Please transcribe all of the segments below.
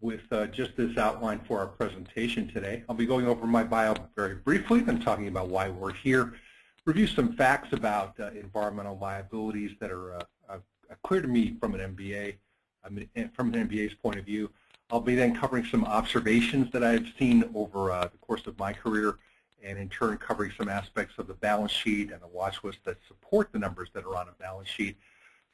with just this outline for our presentation today. I'll be going over my bio very briefly, then talking about why we're here, review some facts about environmental liabilities that are clear to me from an MBA, from an MBA's point of view. I'll be then covering some observations that I've seen over the course of my career, and in turn covering some aspects of the balance sheet and the watch list that support the numbers that are on a balance sheet.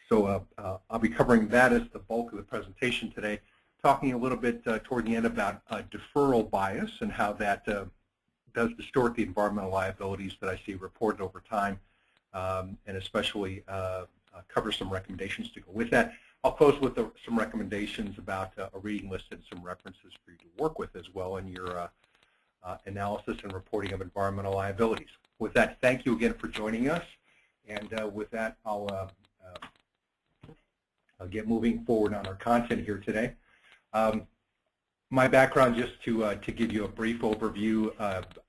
So I'll be covering that as the bulk of the presentation today, talking a little bit toward the end about deferral bias and how that does distort the environmental liabilities that I see reported over time, and especially cover some recommendations to go with that. I'll close with some recommendations about a reading list and some references for you to work with as well in your analysis and reporting of environmental liabilities. With that, thank you again for joining us, and with that, I'll get moving forward on our content here today. My background, just to give you a brief overview,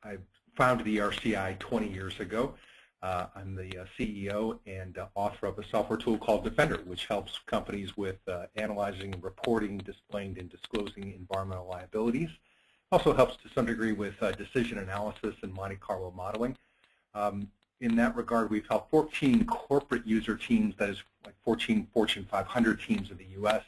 I founded the Erci 20 years ago. I'm the CEO and author of a software tool called Defender, which helps companies with analyzing, reporting, displaying, and disclosing environmental liabilities. Also helps to some degree with decision analysis and Monte Carlo modeling. In that regard, we've helped 14 corporate user teams, that is like 14 Fortune 500 teams in the U.S.,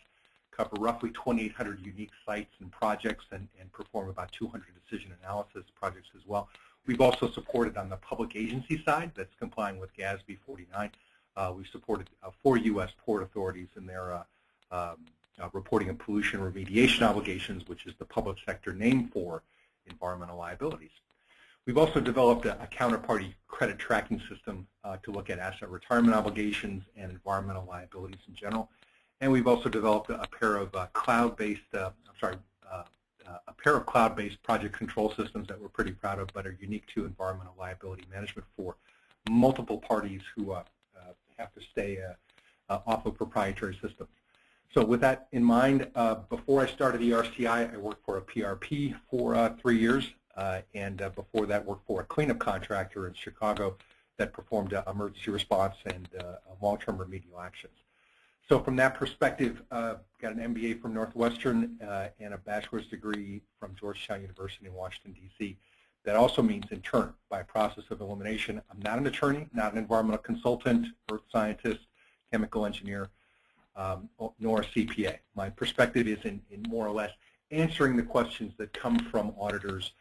cover roughly 2,800 unique sites and projects, and perform about 200 decision analysis projects as well. We've also supported on the public agency side that's complying with GASB 49. We've supported 4 U.S. port authorities in their reporting of pollution remediation obligations, which is the public sector name for environmental liabilities. We've also developed a counterparty credit tracking system to look at asset retirement obligations and environmental liabilities in general. And we've also developed a pair of cloud-based, project control systems that we're pretty proud of, but are unique to environmental liability management for multiple parties who have to stay off of proprietary systems. So with that in mind, before I started the RCI, I worked for a PRP for 3 years, and before that worked for a cleanup contractor in Chicago that performed emergency response and long-term remedial actions. So from that perspective, got an MBA from Northwestern and a bachelor's degree from Georgetown University in Washington, D.C. That also means, in turn, by process of elimination, I'm not an attorney, not an environmental consultant, earth scientist, chemical engineer, nor a CPA. My perspective is in more or less answering the questions that come from auditors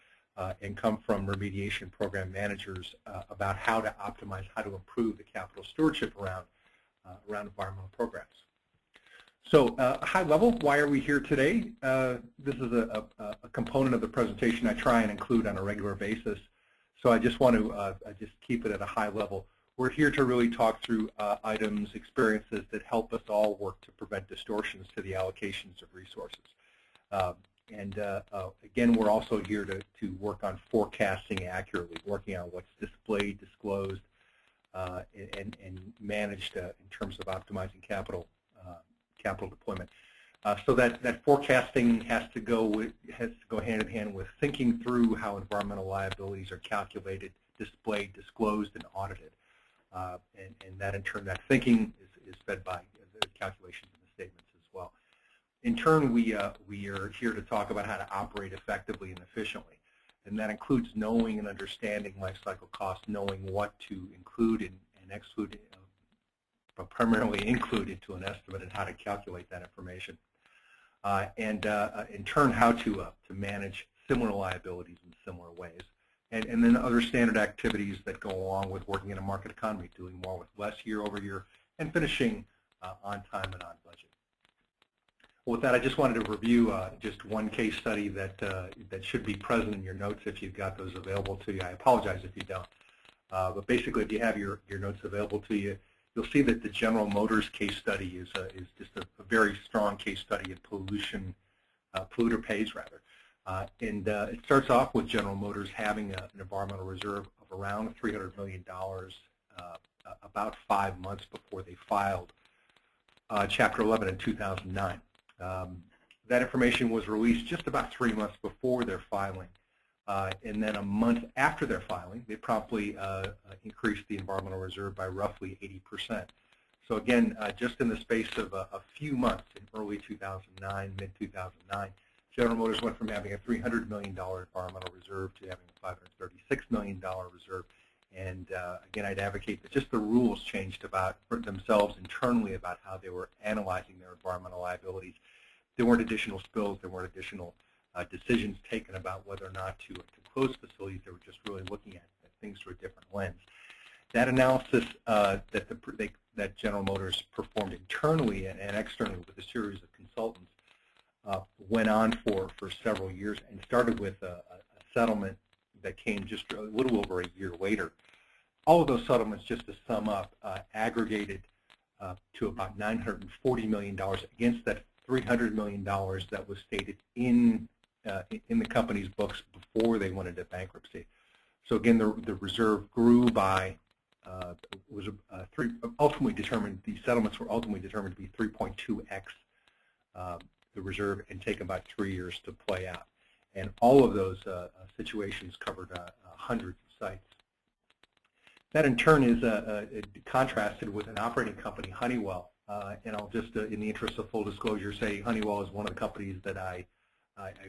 and come from remediation program managers about how to optimize, how to improve the capital stewardship around environmental programs. So high level, why are we here today? This is a component of the presentation I try and include on a regular basis. So I just want to just keep it at a high level. We're here to really talk through items, experiences that help us all work to prevent distortions to the allocations of resources. Again, we're also here to work on forecasting accurately, working on what's displayed, disclosed, and managed in terms of optimizing capital deployment. So that forecasting has to go hand in hand with thinking through how environmental liabilities are calculated, displayed, disclosed, and audited. And that in turn, that thinking is fed by the calculations and the statements as well. In turn, we are here to talk about how to operate effectively and efficiently. And that includes knowing and understanding life cycle costs, knowing what to include and exclude, but primarily include into an estimate and how to calculate that information. And in turn, how to manage similar liabilities in similar ways. And then other standard activities that go along with working in a market economy, doing more with less year over year, and finishing on time and on budget. Well, with that, I just wanted to review just one case study that should be present in your notes if you've got those available to you. I apologize if you don't. But basically, if you have your notes available to you, you'll see that the General Motors case study is just a very strong case study in pollution, polluter pays rather. And it starts off with General Motors having an environmental reserve of around $300 million about 5 months before they filed Chapter 11 in 2009. That information was released just about 3 months before their filing. And then a month after their filing, they promptly increased the environmental reserve by roughly 80%. So again, just in the space of a few months in early 2009, mid-2009, General Motors went from having a $300 million environmental reserve to having a $536 million reserve. And again, I'd advocate that just the rules changed about for themselves internally about how they were analyzing their environmental liabilities. There weren't additional spills. There weren't additional decisions taken about whether or not to close facilities. They were just really looking at things through a different lens. That analysis that General Motors performed internally and externally with a series of consultants went on for several years and started with a settlement that came just a little over a year later. All of those settlements, just to sum up, aggregated to about $940 million against that $300 million that was stated in the company's books before they went into bankruptcy. So again, the reserve grew by ultimately determined. The settlements were ultimately determined to be 3.2x the reserve and take about 3 years to play out. And all of those situations covered hundreds of sites. That in turn is contrasted with an operating company, Honeywell. And I'll just, in the interest of full disclosure, say Honeywell is one of the companies that I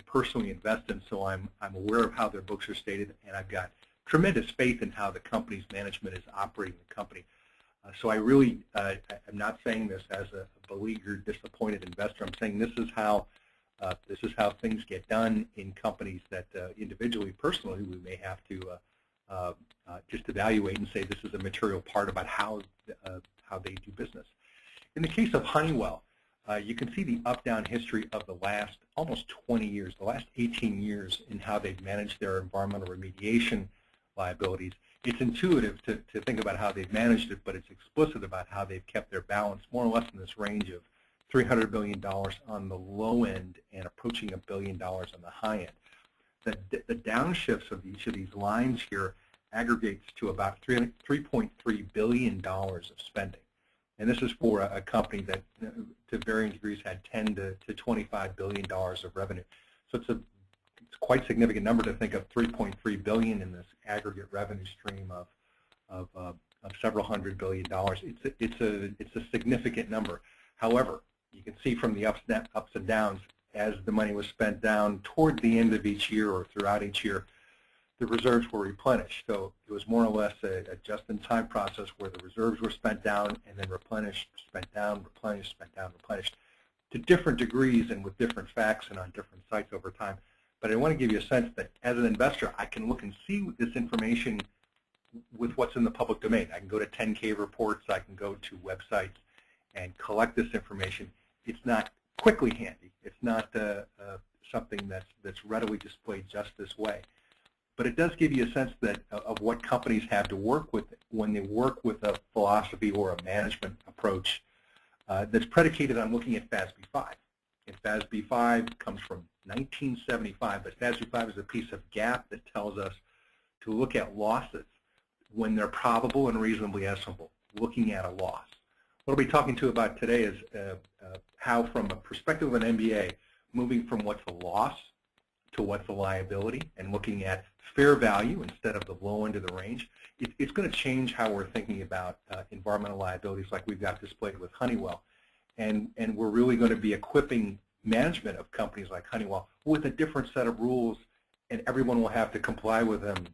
personally invest in, so I'm aware of how their books are stated, and I've got tremendous faith in how the company's management is operating the company. So I really am not saying this as a beleaguered, disappointed investor. I'm saying this is how things get done in companies that individually, personally, we may have to just evaluate and say this is a material part about how they do business. In the case of Honeywell, you can see the up-down history of the last almost 20 years, the last 18 years in how they've managed their environmental remediation liabilities. It's intuitive to think about how they've managed it, but it's explicit about how they've kept their balance more or less in this range of $300 billion on the low end and approaching $1 billion on the high end. The downshifts of each of these lines here aggregates to about $3.3 billion of spending. And this is for a company that, to varying degrees, had $10 to $25 billion of revenue. So it's a quite significant number to think of $3.3 billion in this aggregate revenue stream of several $100 billion. It's a significant number. However, you can see from the ups and downs as the money was spent down toward the end of each year or throughout each year, the reserves were replenished. So it was more or less a just-in-time process where the reserves were spent down and then replenished, spent down, replenished, spent down, replenished, to different degrees and with different facts and on different sites over time. But I want to give you a sense that as an investor, I can look and see this information with what's in the public domain. I can go to 10K reports, I can go to websites and collect this information. It's not quickly handy. It's not something that's readily displayed just this way. But it does give you a sense that of what companies have to work with when they work with a philosophy or a management approach that's predicated on looking at FASB 5. And FASB 5 comes from 1975, but FASB 5 is a piece of GAAP that tells us to look at losses when they're probable and reasonably estimable, looking at a loss. What I'll be talking to about today is how, from a perspective of an MBA, moving from what's a loss to what's a liability and looking at fair value instead of the low end of the range, it's going to change how we're thinking about environmental liabilities like we've got displayed with Honeywell. And we're really going to be equipping management of companies like Honeywell with a different set of rules, and everyone will have to comply with them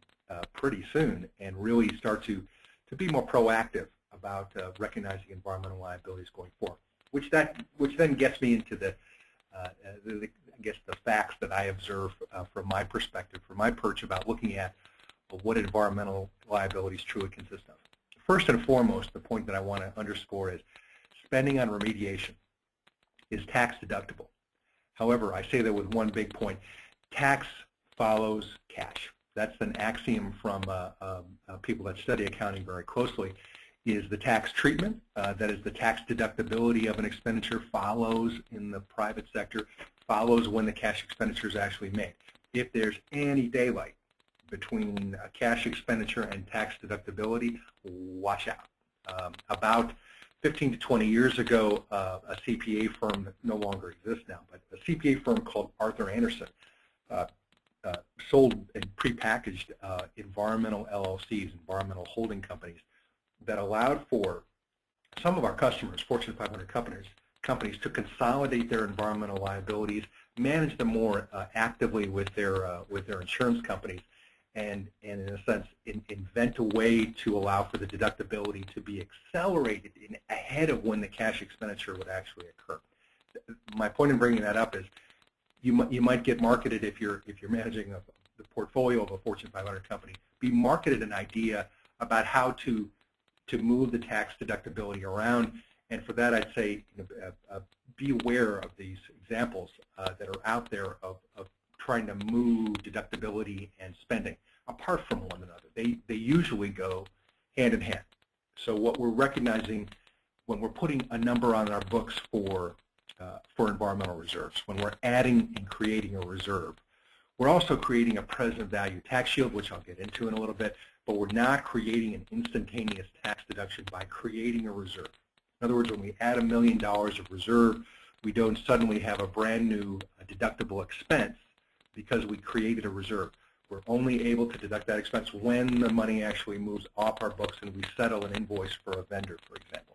pretty soon and really start to be more proactive about recognizing environmental liabilities going forward, which then gets me into I guess the facts that I observe from my perspective, from my perch about looking at what environmental liabilities truly consist of. First and foremost, the point that I want to underscore is spending on remediation is tax deductible. However, I say that with one big point. Tax follows cash. That's an axiom from people that study accounting very closely, is the tax treatment, that is the tax deductibility of an expenditure follows in the private sector, follows when the cash expenditure is actually made. If there's any daylight between a cash expenditure and tax deductibility, watch out. About 15 to 20 years ago, a CPA firm that no longer exists now, but a CPA firm called Arthur Anderson sold and prepackaged environmental LLCs, environmental holding companies, that allowed for some of our customers, Fortune 500 companies, to consolidate their environmental liabilities, manage them more actively with their insurance companies, and in a sense invent a way to allow for the deductibility to be accelerated ahead of when the cash expenditure would actually occur. My point in bringing that up is you might get marketed, if you're managing the portfolio of a Fortune 500 company, be marketed an idea about how to move the tax deductibility around. And for that, I'd say be aware of these examples that are out there of trying to move deductibility and spending apart from one another. They usually go hand in hand. So what we're recognizing when we're putting a number on our books for environmental reserves, when we're adding and creating a reserve, we're also creating a present value tax shield, which I'll get into in a little bit, but we're not creating an instantaneous tax deduction by creating a reserve. In other words, when we add $1 million of reserve, we don't suddenly have a brand new deductible expense because we created a reserve. We're only able to deduct that expense when the money actually moves off our books and we settle an invoice for a vendor, for example.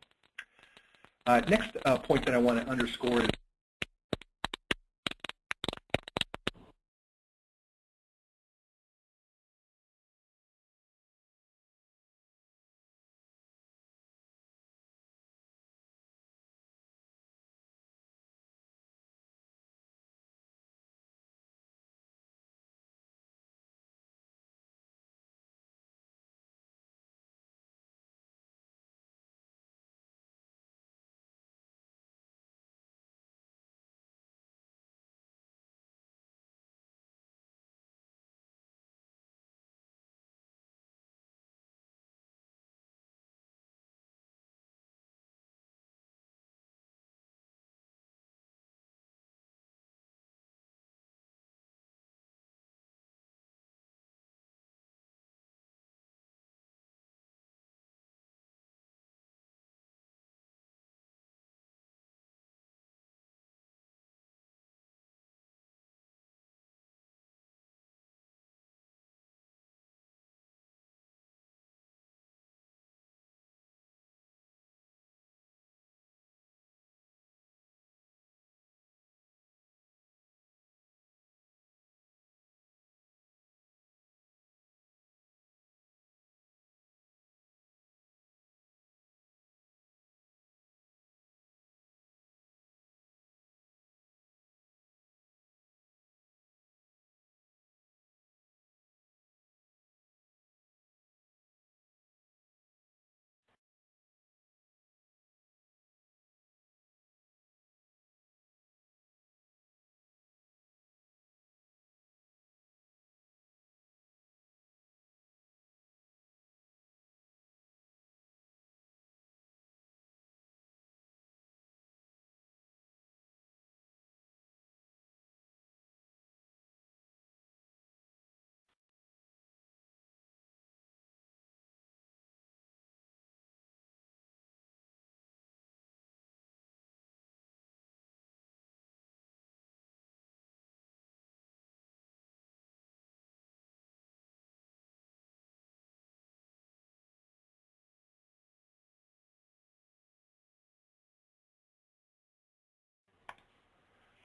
Next point that I want to underscore is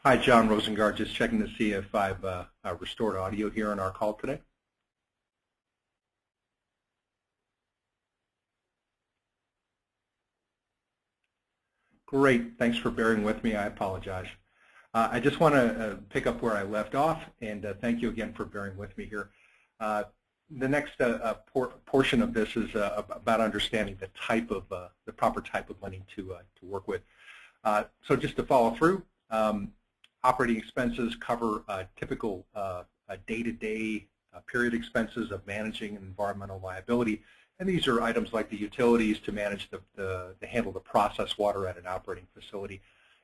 Hi, John Rosengard, just checking to see if I've restored audio here on our call today. Great, thanks for bearing with me. I apologize. I just want to pick up where I left off, and thank you again for bearing with me here. The next portion of this is about understanding the type of the proper type of money to work with. So just to follow through. Operating expenses cover typical day-to-day period expenses of managing an environmental liability, and these are items like the utilities to manage to handle the processed water at an operating facility.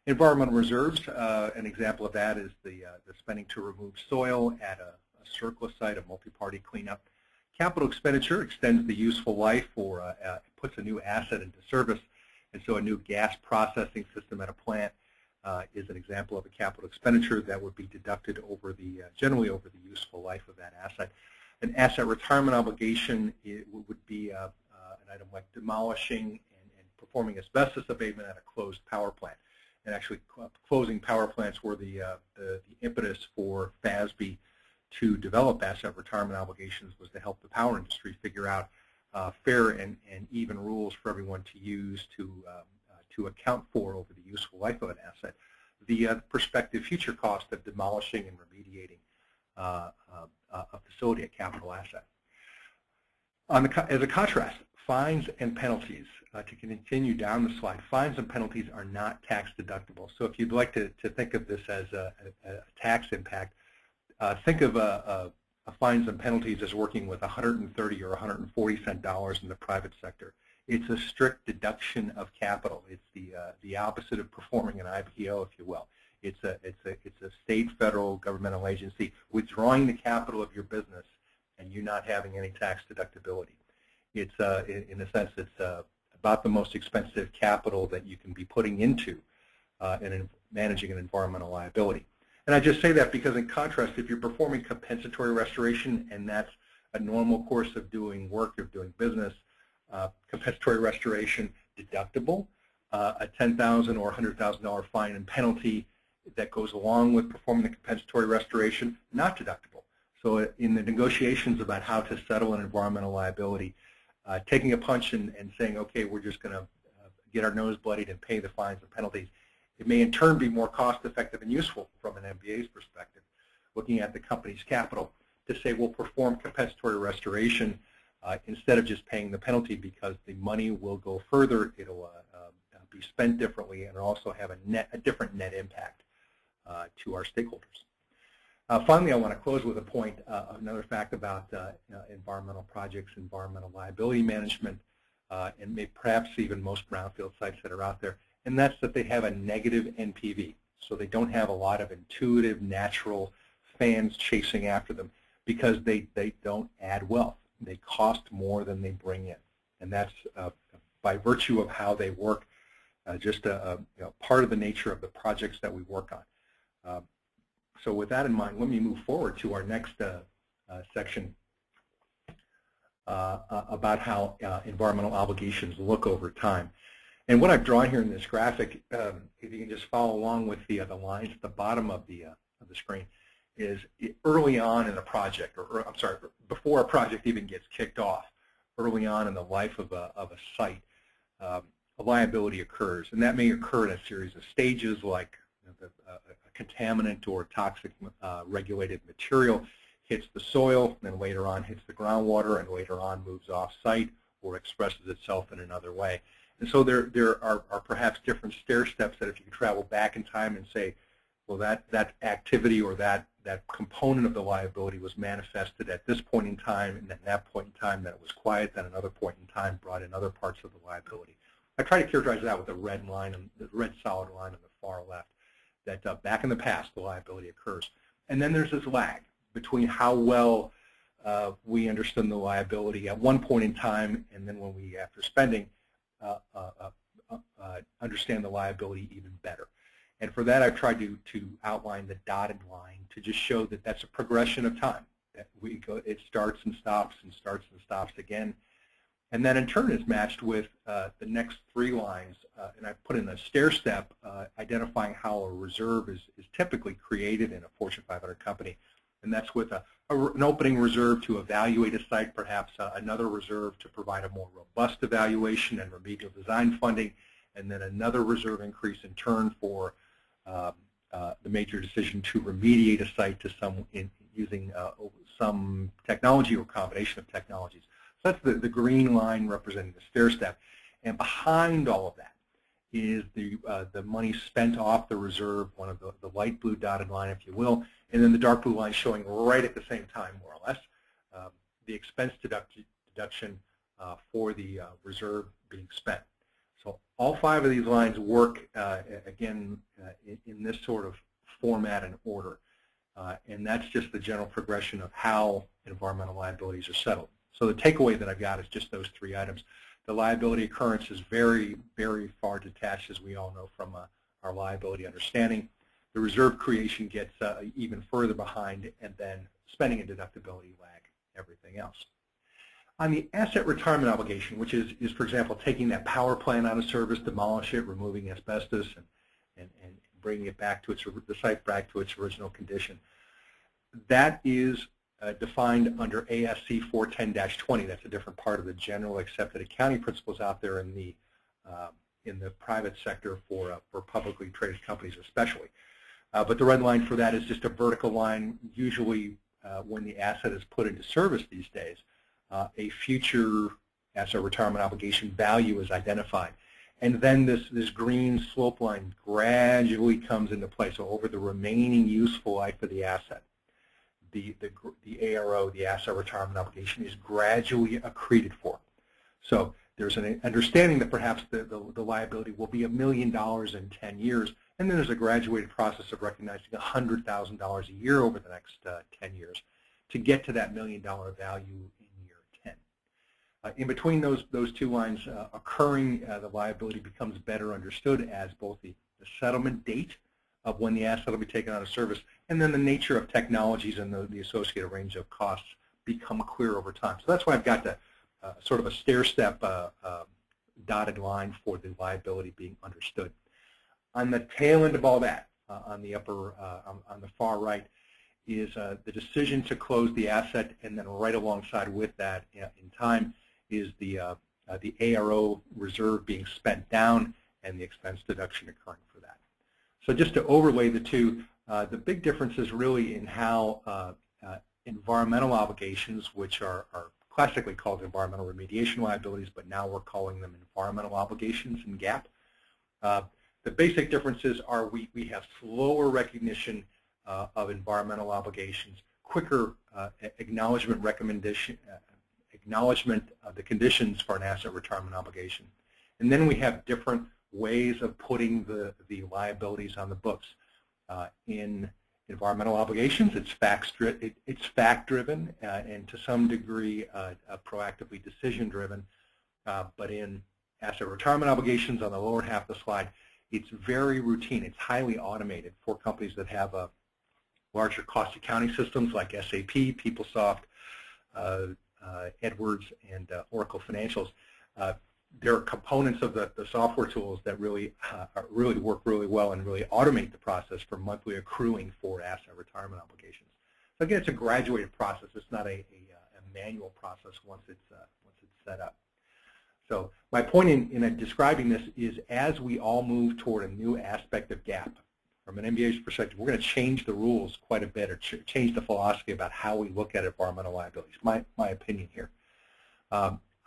Environmental reserves, an example of that is the spending to remove soil at a surplus site, a multi-party cleanup. Capital expenditure extends the useful life or puts a new asset into service, and so a new gas processing system at a plant is an example of a capital expenditure that would be deducted over generally over the useful life of that asset. An asset retirement obligation would be an item like demolishing and performing asbestos abatement at a closed power plant. and actually closing power plants were the impetus for FASB to develop asset retirement obligations, was to help the power industry figure out fair and even rules for everyone to use to account for over the useful life of an asset the prospective future cost of demolishing and remediating a facility, a capital asset. As a contrast, fines and penalties, to continue down the slide, fines and penalties are not tax deductible. So if you'd like to think of this as a tax impact, think of fines and penalties as working with 130 or 140 cent dollars in the private sector. It's a strict deduction of capital. It's the opposite of performing an IPO, if you will. It's a state, federal, governmental agency withdrawing the capital of your business and you not having any tax deductibility. It's in a sense, it's about the most expensive capital that you can be putting into managing an environmental liability. And I just say that because, in contrast, if you're performing compensatory restoration, and that's a normal course of doing work, of doing business, compensatory restoration deductible, a $10,000 or $100,000 fine and penalty that goes along with performing the compensatory restoration, not deductible. So in the negotiations about how to settle an environmental liability, taking a punch and saying, okay, we're just going to get our nose bloodied and pay the fines and penalties, it may in turn be more cost-effective and useful from an MBA's perspective, looking at the company's capital, to say we'll perform compensatory restoration instead of just paying the penalty, because the money will go further, it'll be spent differently, and also have a different net impact to our stakeholders. Finally, I want to close with a point, another fact about environmental projects, environmental liability management, and maybe perhaps even most brownfield sites that are out there, and that's that they have a negative NPV. So they don't have a lot of intuitive, natural fans chasing after them, because they don't add wealth. They cost more than they bring in. And that's by virtue of how they work, just part of the nature of the projects that we work on. So with that in mind, let me move forward to our next section about how environmental obligations look over time. And what I've drawn here in this graphic, if you can just follow along with the lines at the bottom of the screen, is early on in a project, or I'm sorry, before a project even gets kicked off, early on in the life of a site, a liability occurs. And that may occur in a series of stages, like a contaminant or toxic regulated material hits the soil, and then later on hits the groundwater, and later on moves off-site or expresses itself in another way. And so there are perhaps different stair steps that if you could travel back in time and say, well, that activity or that component of the liability was manifested at this point in time, and at that point in time that it was quiet, then another point in time brought in other parts of the liability. I try to characterize that with the red line, and the red solid line on the far left, that back in the past the liability occurs. And then there's this lag between how well we understand the liability at one point in time, and then when we, after spending, understand the liability even better. And for that, I've tried to outline the dotted line to just show that that's a progression of time. That it starts and stops and starts and stops again. And that in turn is matched with the next three lines. And I put in a stair step identifying how a reserve is typically created in a Fortune 500 company. And that's with an opening reserve to evaluate a site, perhaps another reserve to provide a more robust evaluation and remedial design funding, and then another reserve increase in turn for the major decision to remediate a site to using some technology or combination of technologies. So that's the green line representing the stair step. And behind all of that is the money spent off the reserve, one of the light blue dotted line, if you will, and then the dark blue line showing right at the same time, more or less, the expense deduction for the reserve being spent. So all five of these lines work, again, in this sort of format and order. And that's just the general progression of how environmental liabilities are settled. So the takeaway that I've got is just those three items. The liability occurrence is very, very far detached, as we all know, from our liability understanding. The reserve creation gets even further behind, and then spending and deductibility lag everything else. On the asset retirement obligation, which is, for example, taking that power plant out of service, demolish it, removing asbestos, and bringing it back to the site back to its original condition. That is defined under ASC 410-20. That's a different part of the general accepted accounting principles out there in the private sector for publicly traded companies especially. But the red line for that is just a vertical line. Usually when the asset is put into service these days, a future asset retirement obligation value is identified. And then this green slope line gradually comes into play. So over the remaining useful life of the asset, the ARO, the asset retirement obligation, is gradually accreted for. So there's an understanding that perhaps the liability will be $1 million in 10 years, and then there's a graduated process of recognizing $100,000 a year over the next 10 years to get to that $1 million value in year 10. In between those two lines occurring, the liability becomes better understood as both the settlement date of when the asset will be taken out of service, and then the nature of technologies and the associated range of costs become clear over time. So that's why I've got the sort of a stair-step dotted line for the liability being understood. On the tail end of all that, on the far right, is the decision to close the asset, and then right alongside with that in time is the ARO reserve being spent down and the expense deduction occurring for that. So just to overlay the two, the big difference is really in how environmental obligations, which are classically called environmental remediation liabilities, but now we're calling them environmental obligations in GAAP. The basic differences are we have slower recognition of environmental obligations, quicker acknowledgement of the conditions for an asset retirement obligation. And then we have different ways of putting the liabilities on the books. In environmental obligations, it's fact-driven and to some degree proactively decision-driven. But in asset retirement obligations on the lower half of the slide, it's very routine. It's highly automated for companies that have larger cost accounting systems like SAP, PeopleSoft, Edwards, and Oracle Financials. There are components of the software tools that really work really well and really automate the process for monthly accruing for asset retirement obligations. So again, it's a graduated process. It's not a manual process once it's set up. So my point in describing this is, as we all move toward a new aspect of GAAP, from an MBA's perspective, we're going to change the rules quite a bit, or change the philosophy about how we look at environmental liabilities. My opinion here.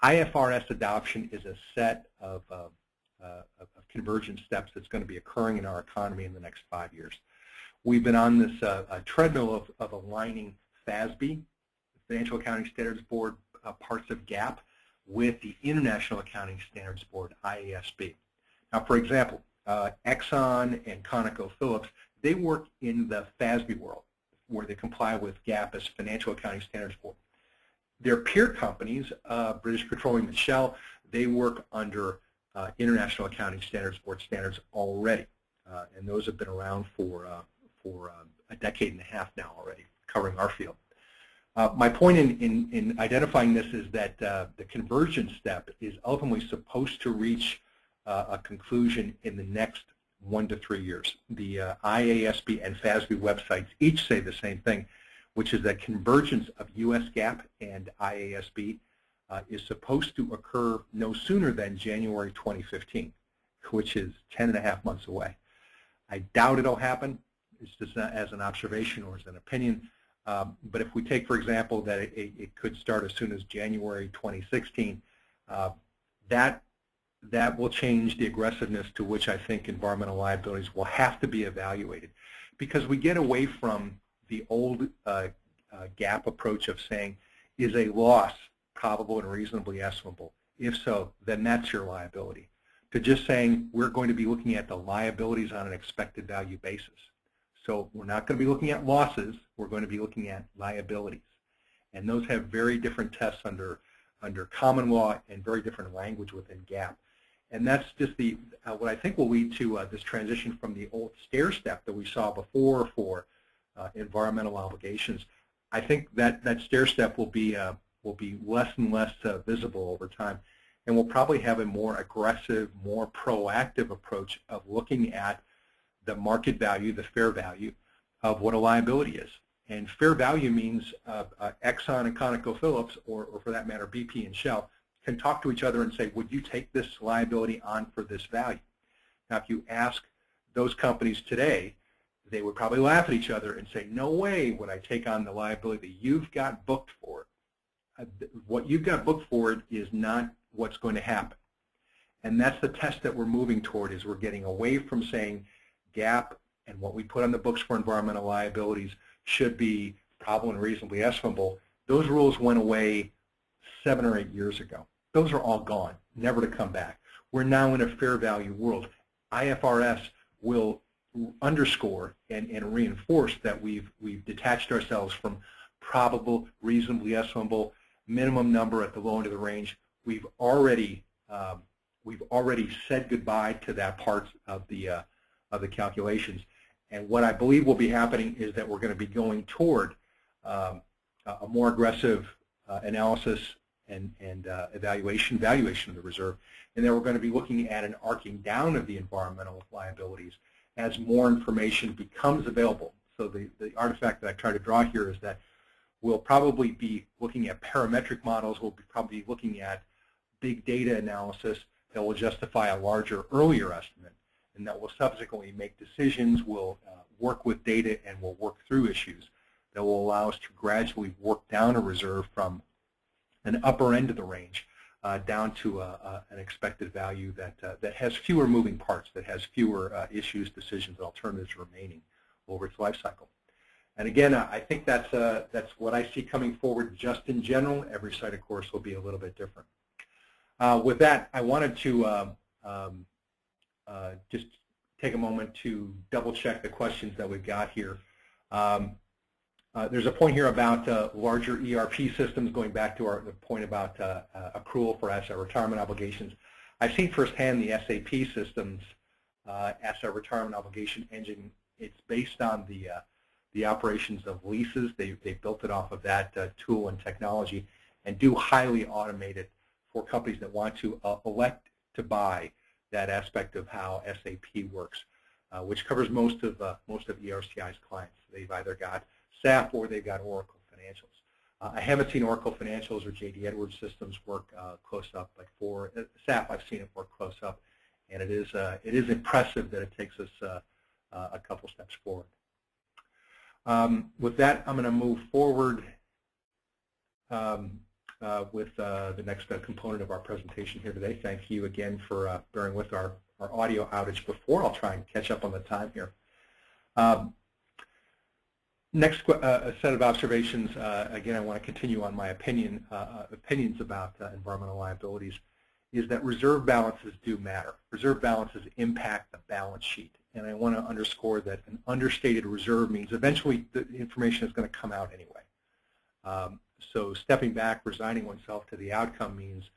IFRS adoption is a set of convergence steps that's going to be occurring in our economy in the next 5 years. We've been on this treadmill of aligning FASB, the Financial Accounting Standards Board, parts of GAAP, with the International Accounting Standards Board, IASB. Now, for example, Exxon and ConocoPhillips, they work in the FASB world, where they comply with GAAP as Financial Accounting Standards Board. Their peer companies, British Petroleum and Shell, they work under International Accounting Standards Board standards already, and those have been around for a decade and a half now already, covering our field. My point in identifying this is that the convergence step is ultimately supposed to reach a conclusion in the next 1 to 3 years. The IASB and FASB websites each say the same thing, which is that convergence of US GAAP and IASB is supposed to occur no sooner than January 2015, which is 10.5 months away. I doubt it'll happen. It's just as an observation or as an opinion. But if we take, for example, that it could start as soon as January 2016, that will change the aggressiveness to which I think environmental liabilities will have to be evaluated, because we get away from the old GAAP approach of saying, is a loss probable and reasonably estimable? If so, then that's your liability. To just saying, we're going to be looking at the liabilities on an expected value basis. So we're not going to be looking at losses, we're going to be looking at liabilities. And those have very different tests under common law and very different language within GAAP. And that's just what I think will lead to this transition from the old stair step that we saw before for environmental obligations. I think that stair step will be less and less visible over time, and we'll probably have a more aggressive, more proactive approach of looking at the market value, the fair value of what a liability is. And fair value means Exxon and ConocoPhillips, or for that matter BP and Shell, can talk to each other and say, would you take this liability on for this value? Now, if you ask those companies today, they would probably laugh at each other and say, no way would I take on the liability that you've got booked for it. What you've got booked for it is not what's going to happen. And that's the test that we're moving toward, is we're getting away from saying GAAP and what we put on the books for environmental liabilities should be probable and reasonably estimable. Those rules went away 7 or 8 years ago. Those are all gone, never to come back. We're now in a fair value world. IFRS will underscore and reinforce that we've detached ourselves from probable, reasonably estimable, minimum number at the low end of the range. We've already said goodbye to that part of the calculations. And what I believe will be happening is that we're going to be going toward a more aggressive analysis and valuation of the reserve, and then we're going to be looking at an arcing down of the environmental liabilities as more information becomes available. So the artifact that I try to draw here is that we'll probably be looking at parametric models, we'll be probably looking at big data analysis that will justify a larger, earlier estimate, and that will subsequently make decisions, we'll work with data, and we'll work through issues that will allow us to gradually work down a reserve from an upper end of the range down to an expected value that has fewer moving parts, that has fewer issues, decisions, and alternatives remaining over its life cycle. And again, I think that's what I see coming forward just in general. Every site, of course, will be a little bit different. With that, I wanted to just take a moment to double check the questions that we've got here. There's a point here about larger ERP systems, going back to the point about accrual for asset retirement obligations. I've seen firsthand the SAP systems asset retirement obligation engine. It's based on the operations of leases. They built it off of that tool and technology, and do highly automate it for companies that want to elect to buy that aspect of how SAP works, which covers most of ERCI's clients. They've either got SAP or they've got Oracle Financials. I haven't seen Oracle Financials or J.D. Edwards systems work close up, but for SAP I've seen it work close up, and it is impressive that it takes us a couple steps forward. With that, I'm going to move forward with the next component of our presentation here today. Thank you again for bearing with our audio outage before. I'll try and catch up on the time here. Next set of observations, again, I want to continue on my opinions about environmental liabilities, is that reserve balances do matter. Reserve balances impact the balance sheet. And I want to underscore that an understated reserve means eventually the information is going to come out anyway. So stepping back, resigning oneself to the outcome means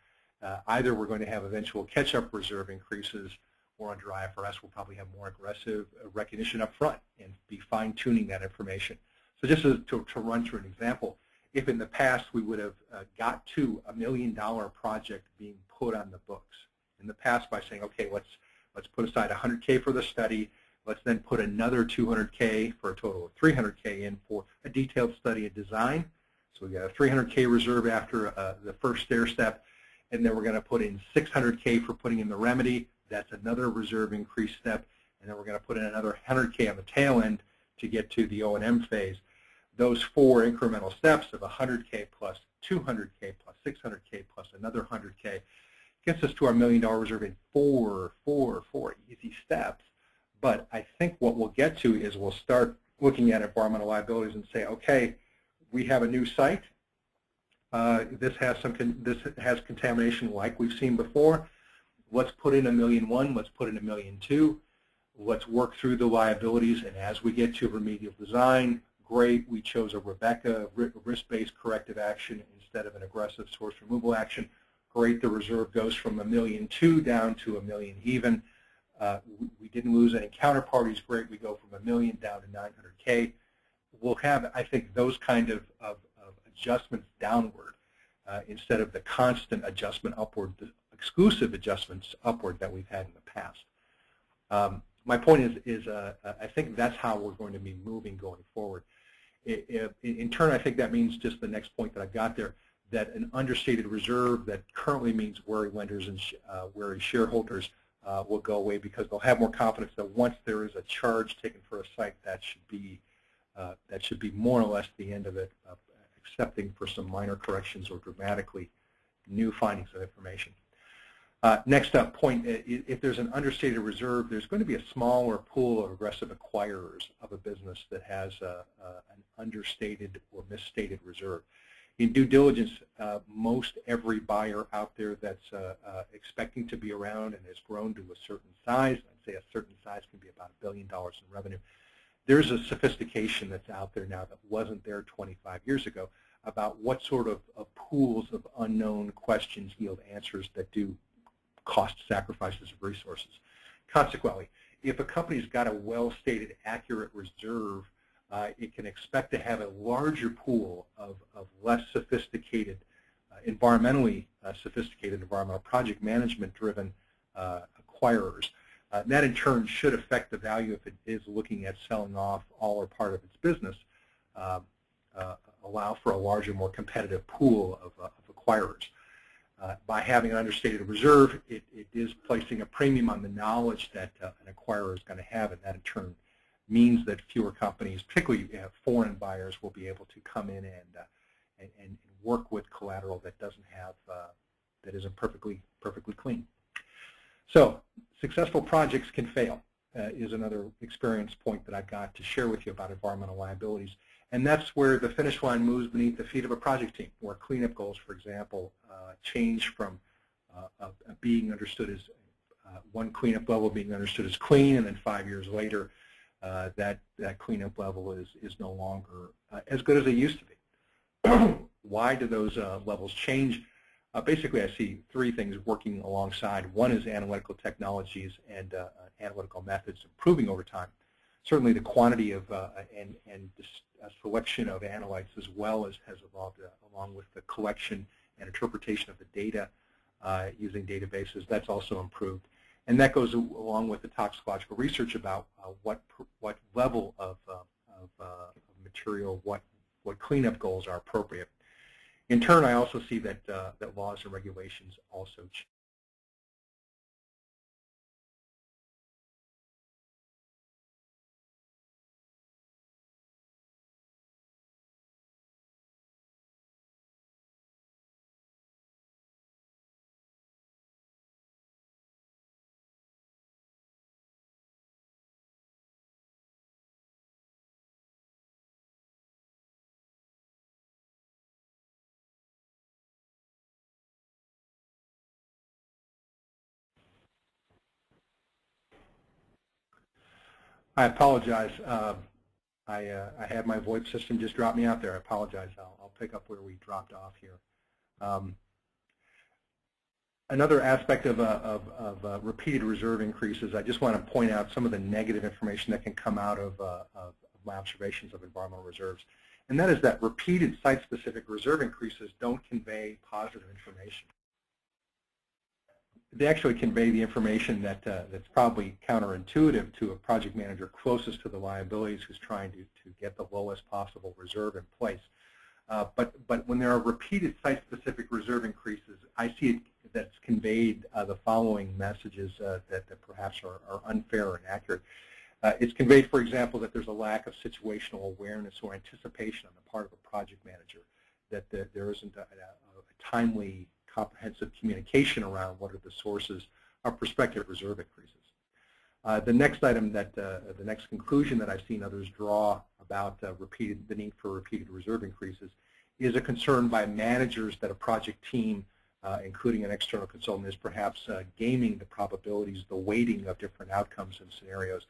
either we're going to have eventual catch-up reserve increases, or under IFRS we'll probably have more aggressive recognition up front and be fine-tuning that information. So just to run through an example, if in the past we would have got to $1 million project being put on the books, in the past by saying, okay, let's put aside $100K for the study, let's then put another $200K for a total of $300K in for a detailed study and design. So we got a $300K reserve after the first stair step, and then we're going to put in $600K for putting in the remedy. That's another reserve increase step, and then we're going to put in another $100K on the tail end to get to the O&M phase. Those 4 incremental steps of $100K plus $200K plus $600K plus another $100K gets us to our $1 million reserve in four easy steps. But I think what we'll get to is we'll start looking at environmental liabilities and say, okay, we have a new site. This has contamination like we've seen before. Let's put in $1.1 million. Let's put in $1.2 million. Let's work through the liabilities, and as we get to remedial design, great. We chose a Rebecca risk-based corrective action instead of an aggressive source removal action. Great. The reserve goes from $1.2 million down to $1 million even. We didn't lose any counterparties. Great. We go from $1 million down to $900K. We'll have, I think, those kind of adjustments downward instead of the constant adjustment upward, the exclusive adjustments upward that we've had in the past. my point is I think that's how we're going to be moving going forward. In turn, I think that means just the next point that I've got there, that an understated reserve that currently means wary lenders and wary shareholders will go away, because they'll have more confidence that once there is a charge taken for a site, that should be more or less the end of it, excepting for some minor corrections or dramatically new findings of information. Next up point, if there's an understated reserve, there's going to be a smaller pool of aggressive acquirers of a business that has an understated or misstated reserve. In due diligence, most every buyer out there that's expecting to be around and has grown to a certain size, I'd say a certain size can be about $1 billion in revenue, there's a sophistication that's out there now that wasn't there 25 years ago about what sort of pools of unknown questions yield answers that do cost sacrifices of resources. Consequently, if a company's got a well-stated, accurate reserve, it can expect to have a larger pool of less sophisticated, environmentally sophisticated, environmental project management-driven acquirers. That in turn should affect the value if it is looking at selling off all or part of its business, allow for a larger, more competitive pool of acquirers. By having an understated reserve, it is placing a premium on the knowledge that an acquirer is going to have, and that in turn means that fewer companies, particularly foreign buyers, will be able to come in and work with collateral that doesn't have that isn't perfectly clean. So, successful projects can fail is another experience point that I've got to share with you about environmental liabilities. And that's where the finish line moves beneath the feet of a project team, where cleanup goals, for example, change from being understood as one cleanup level being understood as clean, and then 5 years later, that cleanup level is no longer as good as it used to be. Why do those levels change? Basically, I see three things working alongside. One is analytical technologies and analytical methods improving over time. Certainly, the quantity of and selection of analytes as well has evolved along with the collection and interpretation of the data using databases. That's also improved, and that goes along with the toxicological research about what level of material, what cleanup goals are appropriate. In turn, I also see that that laws and regulations also change. I apologize. I had my VoIP system just drop me out there. I apologize. I'll pick up where we dropped off here. Another aspect of repeated reserve increases, I just want to point out some of the negative information that can come out of my observations of environmental reserves. And that is that repeated site-specific reserve increases don't convey positive information. They actually convey the information that that's probably counterintuitive to a project manager closest to the liabilities who's trying to get the lowest possible reserve in place. But when there are repeated site-specific reserve increases, I see it that's conveyed the following messages that perhaps are unfair or inaccurate. It's conveyed, for example, that there's a lack of situational awareness or anticipation on the part of a project manager, that there isn't a timely, comprehensive communication around what are the sources of prospective reserve increases. The next item that, the next conclusion that I've seen others draw about the need for repeated reserve increases is a concern by managers that a project team, including an external consultant, is perhaps gaming the probabilities, the weighting of different outcomes and scenarios,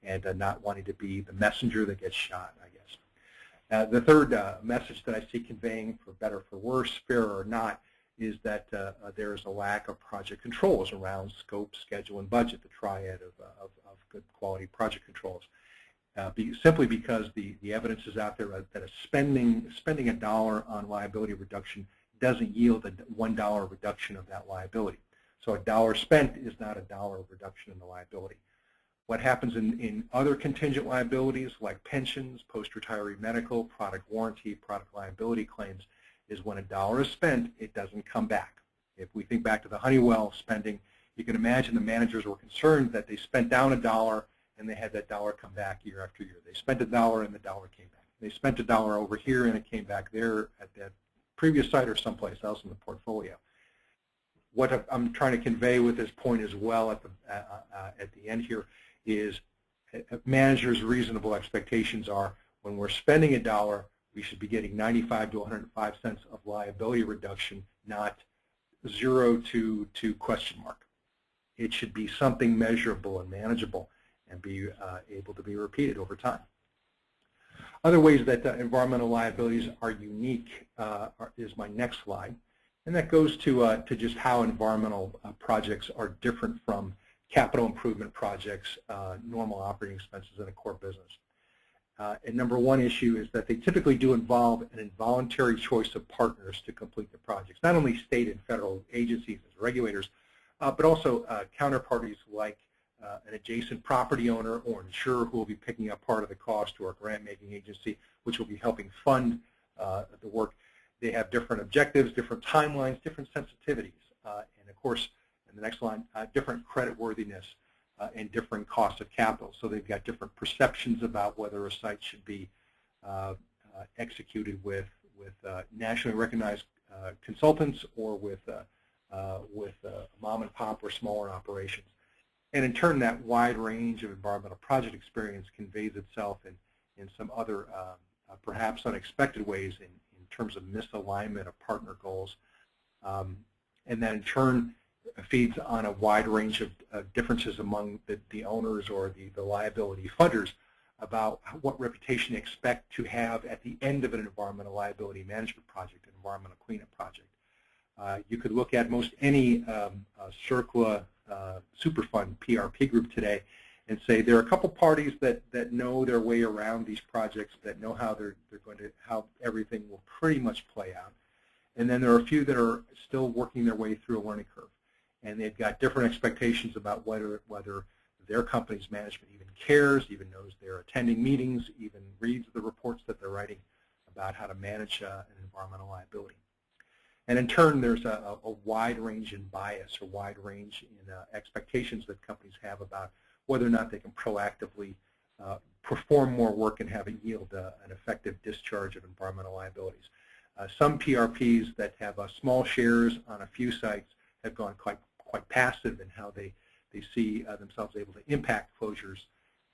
and not wanting to be the messenger that gets shot, I guess. The third message that I see conveying, for better or for worse, fair or not, is that there is a lack of project controls around scope, schedule, and budget, the triad of good quality project controls. Simply because the evidence is out there that spending a dollar on liability reduction doesn't yield a $1 reduction of that liability. So a dollar spent is not a dollar reduction in the liability. What happens in other contingent liabilities like pensions, post-retiree medical, product warranty, product liability claims is when $1 is spent, it doesn't come back. If we think back to the Honeywell spending, you can imagine the managers were concerned that they spent down $1 and they had that dollar come back year after year. They spent $1 and the dollar came back. They spent $1 over here and it came back there at that previous site or someplace else in the portfolio. What I'm trying to convey with this point as well at the end here is managers' reasonable expectations are when we're spending $1, we should be getting 95 to 105 cents of liability reduction, not 0 to question mark. It should be something measurable and manageable and be able to be repeated over time. Other ways that environmental liabilities are unique is my next slide, and that goes to just how environmental projects are different from capital improvement projects, normal operating expenses in a core business. And number one issue is that they typically do involve an involuntary choice of partners to complete the projects, not only state and federal agencies as regulators, but also counterparties like an adjacent property owner or insurer who will be picking up part of the cost, or a grant-making agency which will be helping fund the work. They have different objectives, different timelines, different sensitivities, and of course, in the next line, different creditworthiness and different costs of capital. So they've got different perceptions about whether a site should be executed with nationally recognized consultants or with mom and pop or smaller operations. And in turn, that wide range of environmental project experience conveys itself in some other perhaps unexpected ways in terms of misalignment of partner goals. And then in turn, feeds on a wide range of differences among the owners or the liability funders about what reputation they expect to have at the end of an environmental liability management project, an environmental cleanup project. You could look at most any CERCLA Superfund PRP group today and say there are a couple parties that know their way around these projects, that know how how everything will pretty much play out. And then there are a few that are still working their way through a learning curve. And they've got different expectations about whether their company's management even cares, even knows they're attending meetings, even reads the reports that they're writing about how to manage an environmental liability. And in turn, there's a wide range in bias, or wide range in expectations that companies have about whether or not they can proactively perform more work and have it yield an effective discharge of environmental liabilities. Some PRPs that have small shares on a few sites have gone quite passive in how they see themselves able to impact closures,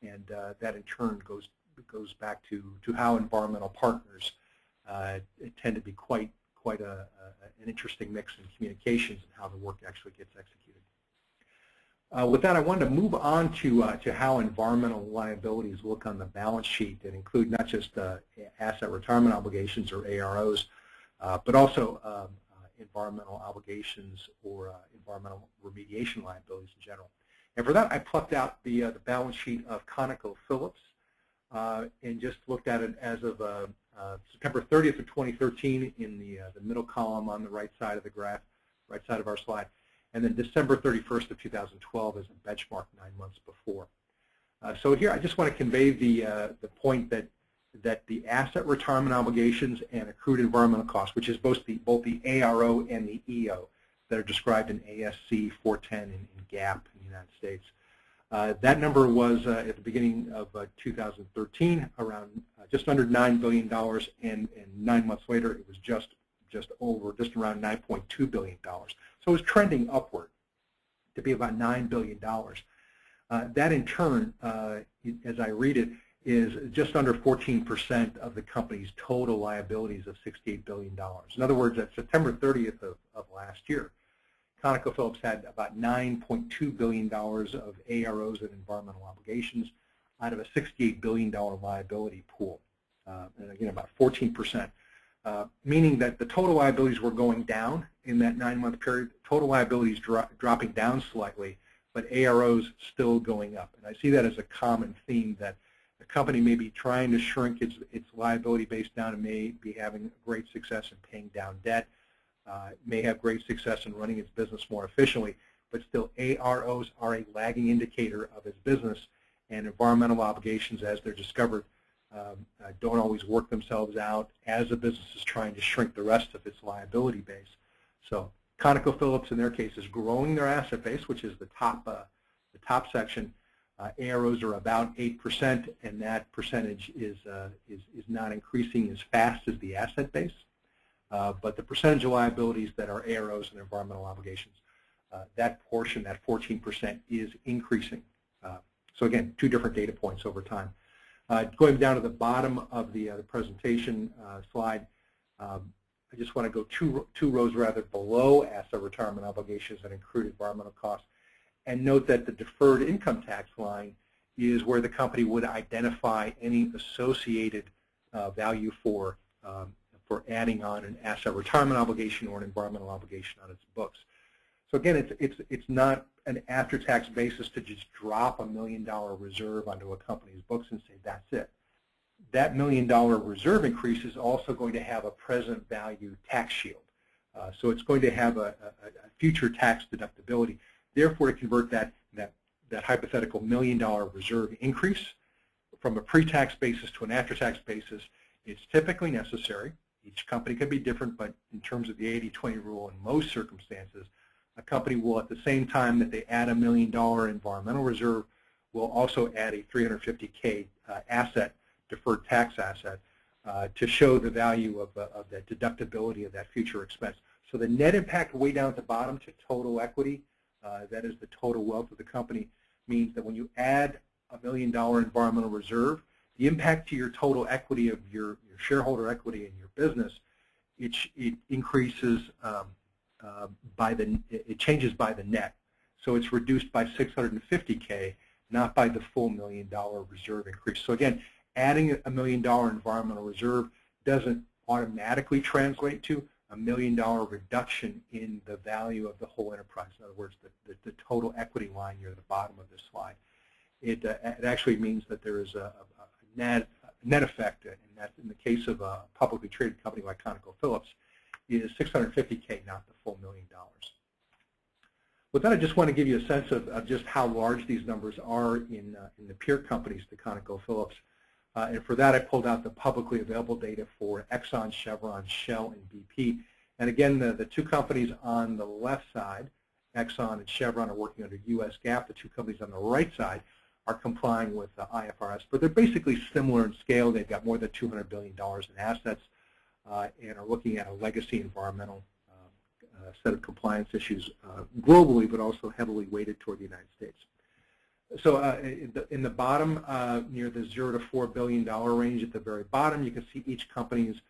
and that in turn goes back to how environmental partners tend to be quite an interesting mix in communications and how the work actually gets executed. With that, I wanted to move on to how environmental liabilities look on the balance sheet and include not just asset retirement obligations, or AROs, but also environmental obligations or environmental remediation liabilities in general. And for that, I plucked out the balance sheet of ConocoPhillips and just looked at it as of September 30th of 2013 in the middle column on the right side of the graph, right side of our slide, and then December 31st of 2012 as a benchmark 9 months before. So here I just want to convey the point that the asset retirement obligations and accrued environmental costs, which is both the ARO and the EO that are described in ASC 410 in GAAP in the United States. That number was at the beginning of 2013 around just under $9 billion, and 9 months later it was just around $9.2 billion. So it was trending upward to be about $9 billion. That in turn, as I read it, is just under 14% of the company's total liabilities of $68 billion. In other words, at September 30th of last year, ConocoPhillips had about $9.2 billion of AROs and environmental obligations out of a $68 billion liability pool, and again about 14%, meaning that the total liabilities were going down in that 9-month period, total liabilities dropping down slightly, but AROs still going up. And I see that as a common theme, that the company may be trying to shrink its liability base down and may be having great success in paying down debt, may have great success in running its business more efficiently, but still AROs are a lagging indicator of its business, and environmental obligations, as they're discovered, don't always work themselves out as a business is trying to shrink the rest of its liability base. So ConocoPhillips, in their case, is growing their asset base, which is the top section. AROs are about 8%, and that percentage is not increasing as fast as the asset base. But the percentage of liabilities that are AROs and environmental obligations, that portion, that 14%, is increasing. So again, two different data points over time. Going down to the bottom of the presentation slide, I just want to go two rows rather below asset retirement obligations and accrued environmental costs, and note that the deferred income tax line is where the company would identify any associated value for adding on an asset retirement obligation or an environmental obligation on its books. So again, it's not an after-tax basis to just drop $1 million reserve onto a company's books and say that's it. That $1 million reserve increase is also going to have a present value tax shield. So it's going to have a future tax deductibility. Therefore, to convert that hypothetical $1 million reserve increase from a pre-tax basis to an after-tax basis, it's typically necessary. Each company can be different, but in terms of the 80-20 rule, in most circumstances, a company will, at the same time that they add $1 million environmental reserve, will also add a $350K asset, deferred tax asset, to show the value of that deductibility of that future expense. So the net impact way down at the bottom to total equity, that is the total wealth of the company, means that when you add $1 million environmental reserve, the impact to your total equity of your shareholder equity in your business, it increases it changes by the net. So it's reduced by $650K, not by the full $1 million reserve increase. So again, adding $1 million environmental reserve doesn't automatically translate to $1 million reduction in the value of the whole enterprise. In other words, the total equity line near the bottom of this slide. It actually means that there is a net effect, and that's in the case of a publicly traded company like ConocoPhillips, is $650K, not the full $1 million. With that, I just want to give you a sense of just how large these numbers are in the peer companies to ConocoPhillips. And for that, I pulled out the publicly available data for Exxon, Chevron, Shell, and BP. And again, the two companies on the left side, Exxon and Chevron, are working under U.S. GAAP. The two companies on the right side are complying with IFRS. But they're basically similar in scale. They've got more than $200 billion in assets and are looking at a legacy environmental set of compliance issues globally, but also heavily weighted toward the United States. So in the bottom, near the $0 to $4 billion range at the very bottom, you can see each company's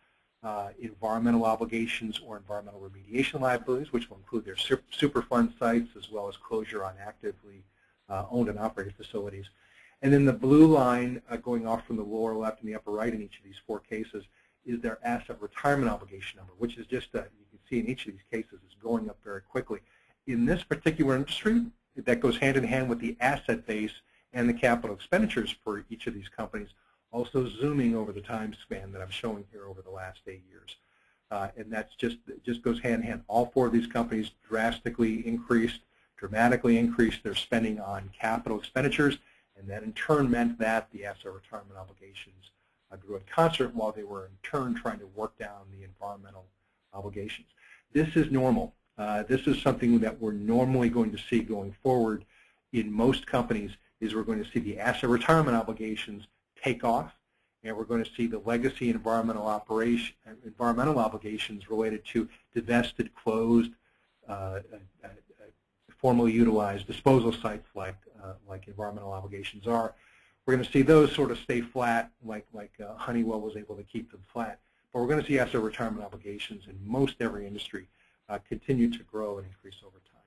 environmental obligations or environmental remediation liabilities, which will include their Superfund sites as well as closure on actively owned and operated facilities. And then the blue line going off from the lower left and the upper right in each of these four cases is their asset retirement obligation number, which is just, you can see in each of these cases, is going up very quickly. In this particular industry, that goes hand in hand with the asset base and the capital expenditures for each of these companies, also zooming over the time span that I'm showing here over the last 8 years. And that's just goes hand in hand. All four of these companies dramatically increased their spending on capital expenditures, and that in turn meant that the asset retirement obligations grew in concert while they were in turn trying to work down the environmental obligations. This is normal. This is something that we're normally going to see going forward in most companies, is we're going to see the asset retirement obligations take off, and we're going to see the legacy environmental obligations related to divested, closed, formally utilized disposal sites like environmental obligations are. We're going to see those sort of stay flat, like Honeywell was able to keep them flat. But we're going to see asset retirement obligations in most every industry continue to grow and increase over time.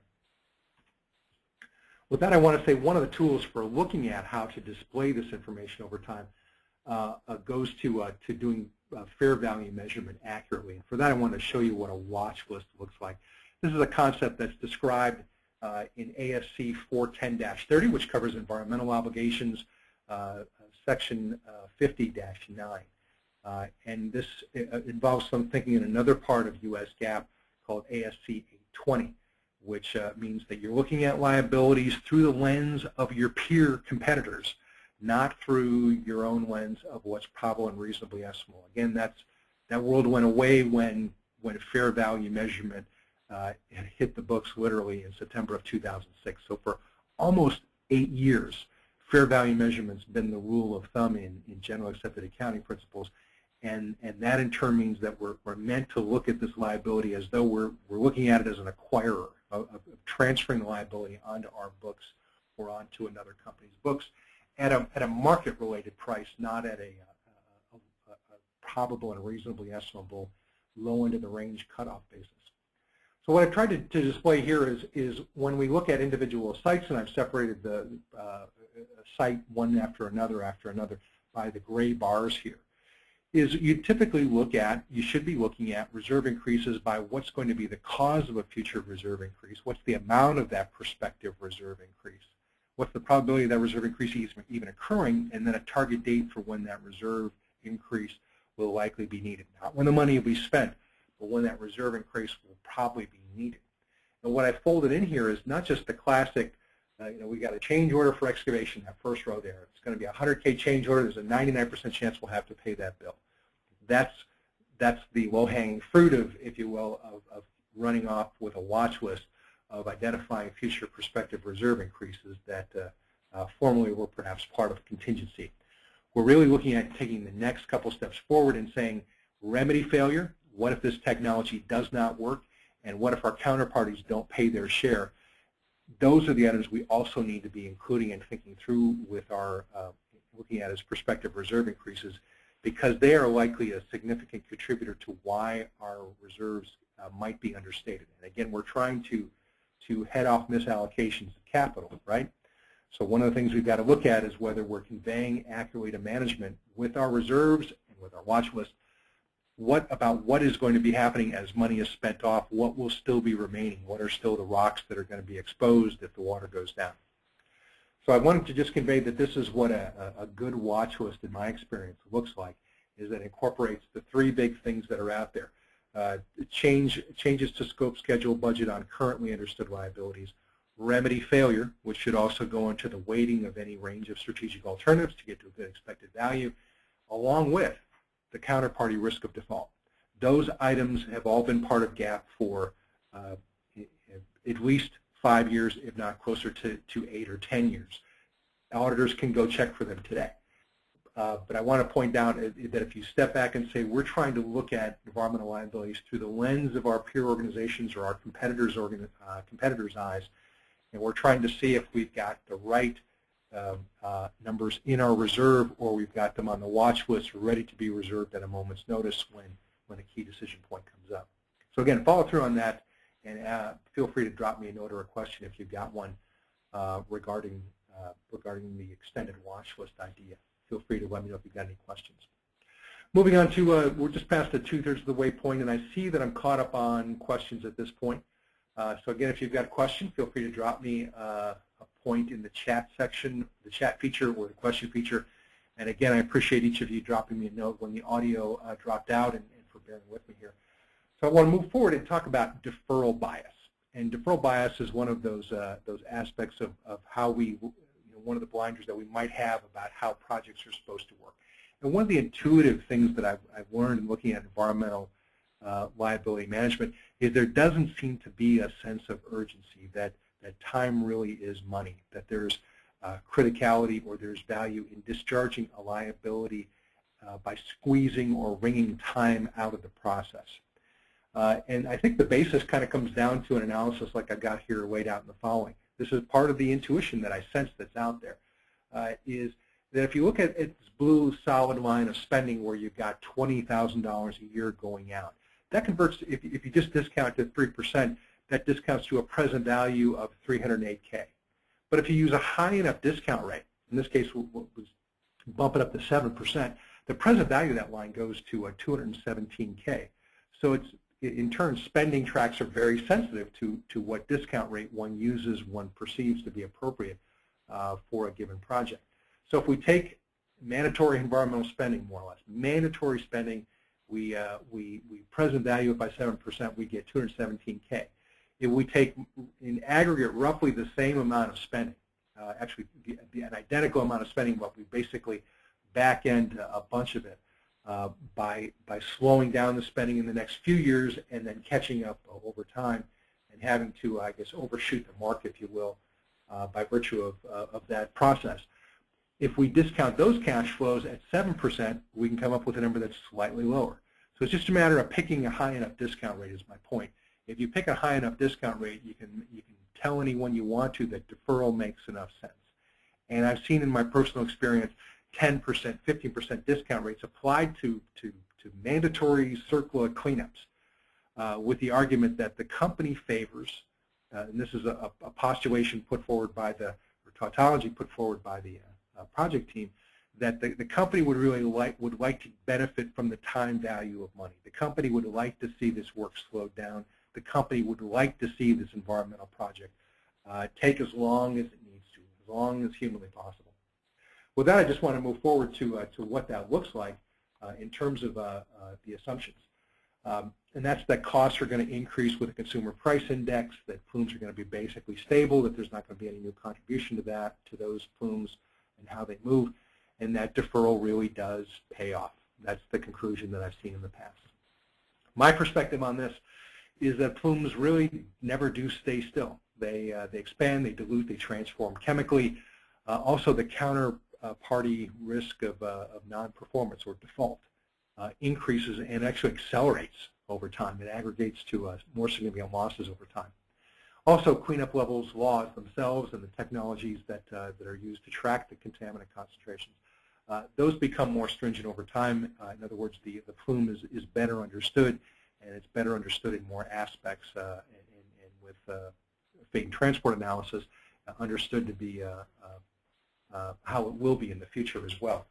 With that, I want to say one of the tools for looking at how to display this information over time goes to doing fair value measurement accurately. And for that, I want to show you what a watch list looks like. This is a concept that's described in ASC 410-30, which covers environmental obligations, section 50-9. And this involves some thinking in another part of U.S. GAAP called ASC 820, which means that you're looking at liabilities through the lens of your peer competitors. not through your own lens of what's probable and reasonably estimable. Again, that world went away when fair value measurement hit the books literally in September of 2006. So for almost 8 years, fair value measurement's been the rule of thumb in general accepted accounting principles, and that in turn means that we're meant to look at this liability as though we're looking at it as an acquirer of transferring the liability onto our books or onto another company's books at a market-related price, not at a probable and reasonably estimable low end of the range cutoff basis. So what I've tried to display here is when we look at individual sites, and I've separated the site one after another by the gray bars here, is you typically you should be looking at reserve increases by what's going to be the cause of a future reserve increase, what's the amount of that prospective reserve increase, what's the probability of that reserve increase even occurring, and then a target date for when that reserve increase will likely be needed. Not when the money will be spent, but when that reserve increase will probably be needed. And what I folded in here is not just the classic, we got a change order for excavation, that first row there. It's going to be a 100K change order. There's a 99% chance we'll have to pay that bill. That's the low-hanging fruit of, if you will, of running off with a watch list of identifying future prospective reserve increases that formerly were perhaps part of contingency. We're really looking at taking the next couple steps forward and saying, remedy failure, what if this technology does not work, and what if our counterparties don't pay their share? Those are the items we also need to be including and thinking through with our looking at as prospective reserve increases, because they are likely a significant contributor to why our reserves might be understated. And again, we're trying to head off misallocations of capital, right? So one of the things we've got to look at is whether we're conveying accurately to management with our reserves and with our watch list what is going to be happening as money is spent off, what will still be remaining, what are still the rocks that are going to be exposed if the water goes down. So I wanted to just convey that this is what a good watch list, in my experience, looks like, is that it incorporates the 3 big things that are out there. Changes to scope, schedule, budget on currently understood liabilities, remedy failure, which should also go into the weighting of any range of strategic alternatives to get to a good expected value, along with the counterparty risk of default. Those items have all been part of GAAP for at least 5 years, if not closer to 8 or 10 years. Auditors can go check for them today. But I want to point out that if you step back and say we're trying to look at environmental liabilities through the lens of our peer organizations or our competitors' eyes, and we're trying to see if we've got the right numbers in our reserve or we've got them on the watch list ready to be reserved at a moment's notice when a key decision point comes up. So again, follow through on that, and feel free to drop me a note or a question if you've got one regarding the extended watch list idea. Feel free to let me know if you've got any questions. Moving on to, we're just past the 2/3 of the way point, and I see that I'm caught up on questions at this point. So again, if you've got a question, feel free to drop me a point in the chat section, the chat feature or the question feature. And again, I appreciate each of you dropping me a note when the audio dropped out and for bearing with me here. So I want to move forward and talk about deferral bias. And deferral bias is one of those aspects of how we, one of the blinders that we might have about how projects are supposed to work. And one of the intuitive things that I've learned in looking at environmental liability management is there doesn't seem to be a sense of urgency that time really is money, that there's criticality or there's value in discharging a liability by squeezing or wringing time out of the process. And I think the basis kind of comes down to an analysis like I've got here laid out in the following. This is part of the intuition that I sense that's out there, is that if you look at this blue solid line of spending where you've got $20,000 a year going out, that converts, if you just discount to 3%, that discounts to a present value of $308K. But if you use a high enough discount rate, in this case we'll bump it up to 7%, the present value of that line goes to a $217K. So it's, in turn, spending tracks are very sensitive to what discount rate one uses, one perceives to be appropriate for a given project. So if we take mandatory environmental spending, more or less, mandatory spending, we present value it by 7%, we get 217K. If we take, in aggregate, roughly the same amount of spending, actually an identical amount of spending, but we basically back end a bunch of it by slowing down the spending in the next few years and then catching up over time and having to, I guess, overshoot the mark, if you will, by virtue of that process. If we discount those cash flows at 7%, we can come up with a number that's slightly lower. So it's just a matter of picking a high enough discount rate is my point. If you pick a high enough discount rate, you can tell anyone you want to that deferral makes enough sense. And I've seen in my personal experience 10%, 15% discount rates applied to mandatory CERCLA cleanups with the argument that the company favors, and this is a postulation put forward by or tautology put forward by the project team, that the company would really like to benefit from the time value of money. The company would like to see this work slowed down. The company would like to see this environmental project take as long as it needs to, as long as humanly possible. With that, I just want to move forward to what that looks like in terms of the assumptions. And that's that costs are going to increase with a consumer price index, that plumes are going to be basically stable, that there's not going to be any new contribution to those plumes and how they move, and that deferral really does pay off. That's the conclusion that I've seen in the past. My perspective on this is that plumes really never do stay still. They expand, they dilute, they transform chemically. Also, the counterparty risk of non-performance or default increases and actually accelerates over time. It aggregates to more significant losses over time. Also, cleanup levels laws themselves and the technologies that are used to track the contaminant concentrations, those become more stringent over time. In other words, the plume is better understood, and it's better understood in more aspects, and with fate and transport analysis understood to be how it will be in the future as well.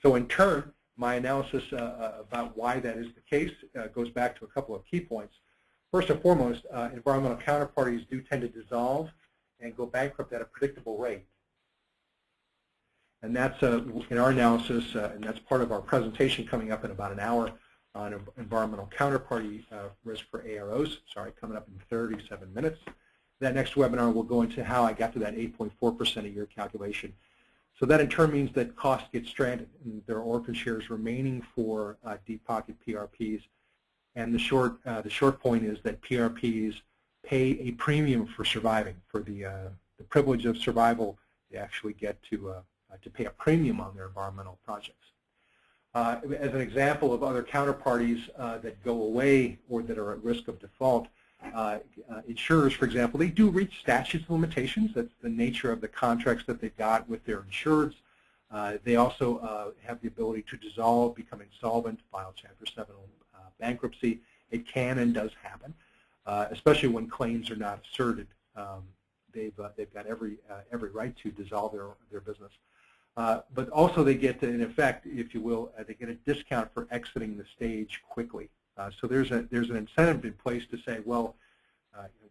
So in turn, my analysis about why that is the case goes back to a couple of key points. First and foremost, environmental counterparties do tend to dissolve and go bankrupt at a predictable rate. And that's in our analysis, and that's part of our presentation coming up in about an hour on environmental counterparty risk for AROs, coming up in 37 minutes. That next webinar will go into how I got to that 8.4% a year calculation. So that in turn means that costs get stranded, and there are orphan shares remaining for deep pocket PRPs. And the short point is that PRPs pay a premium for surviving. For the privilege of survival, they actually get to pay a premium on their environmental projects. As an example of other counterparties that go away or that are at risk of default, insurers, for example, they do reach statutes of limitations. That's the nature of the contracts that they've got with their insureds. They also have the ability to dissolve, become insolvent, file Chapter 7 bankruptcy. It can and does happen, especially when claims are not asserted. They've got every right to dissolve their business. But also they get, in effect, if you will, they get a discount for exiting the stage quickly. So there's an incentive in place to say, well,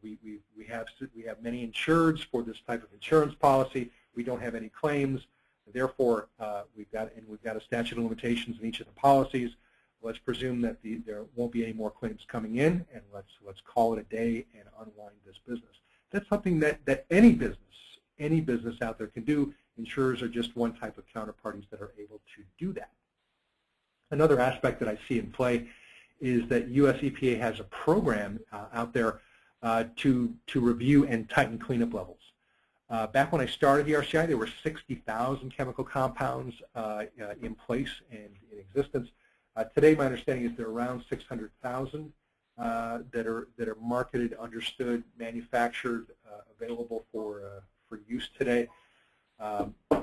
we have many insureds for this type of insurance policy. We don't have any claims. Therefore, we've got a statute of limitations in each of the policies. Let's presume that there won't be any more claims coming in, and let's call it a day and unwind this business. That's something that any business out there can do. Insurers are just one type of counterparties that are able to do that. Another aspect that I see in play is that U.S. EPA has a program out there to review and tighten cleanup levels. Back when I started the RCI, there were 60,000 chemical compounds in place and in existence. Today, my understanding is there are around 600,000 that are marketed, understood, manufactured, available for use today.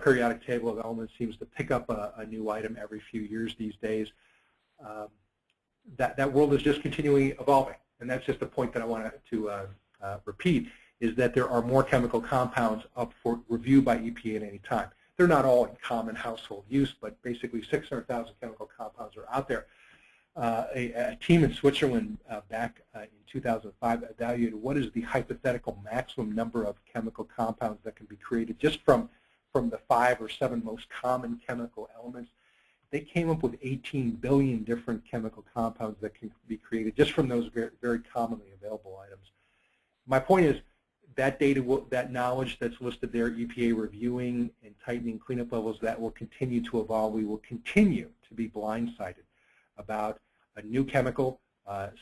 Periodic table of elements seems to pick up a new item every few years these days. That world is just continually evolving, and that's just the point that I wanted to repeat, is that there are more chemical compounds up for review by EPA at any time. They're not all in common household use, but basically 600,000 chemical compounds are out there. A team in Switzerland back in 2005 evaluated what is the hypothetical maximum number of chemical compounds that can be created just from the 5 or 7 most common chemical elements. They came up with 18 billion different chemical compounds that can be created just from those very, very commonly available items. My point is, that data, that knowledge that's listed there, EPA reviewing and tightening cleanup levels, that will continue to evolve. We will continue to be blindsided about a new chemical,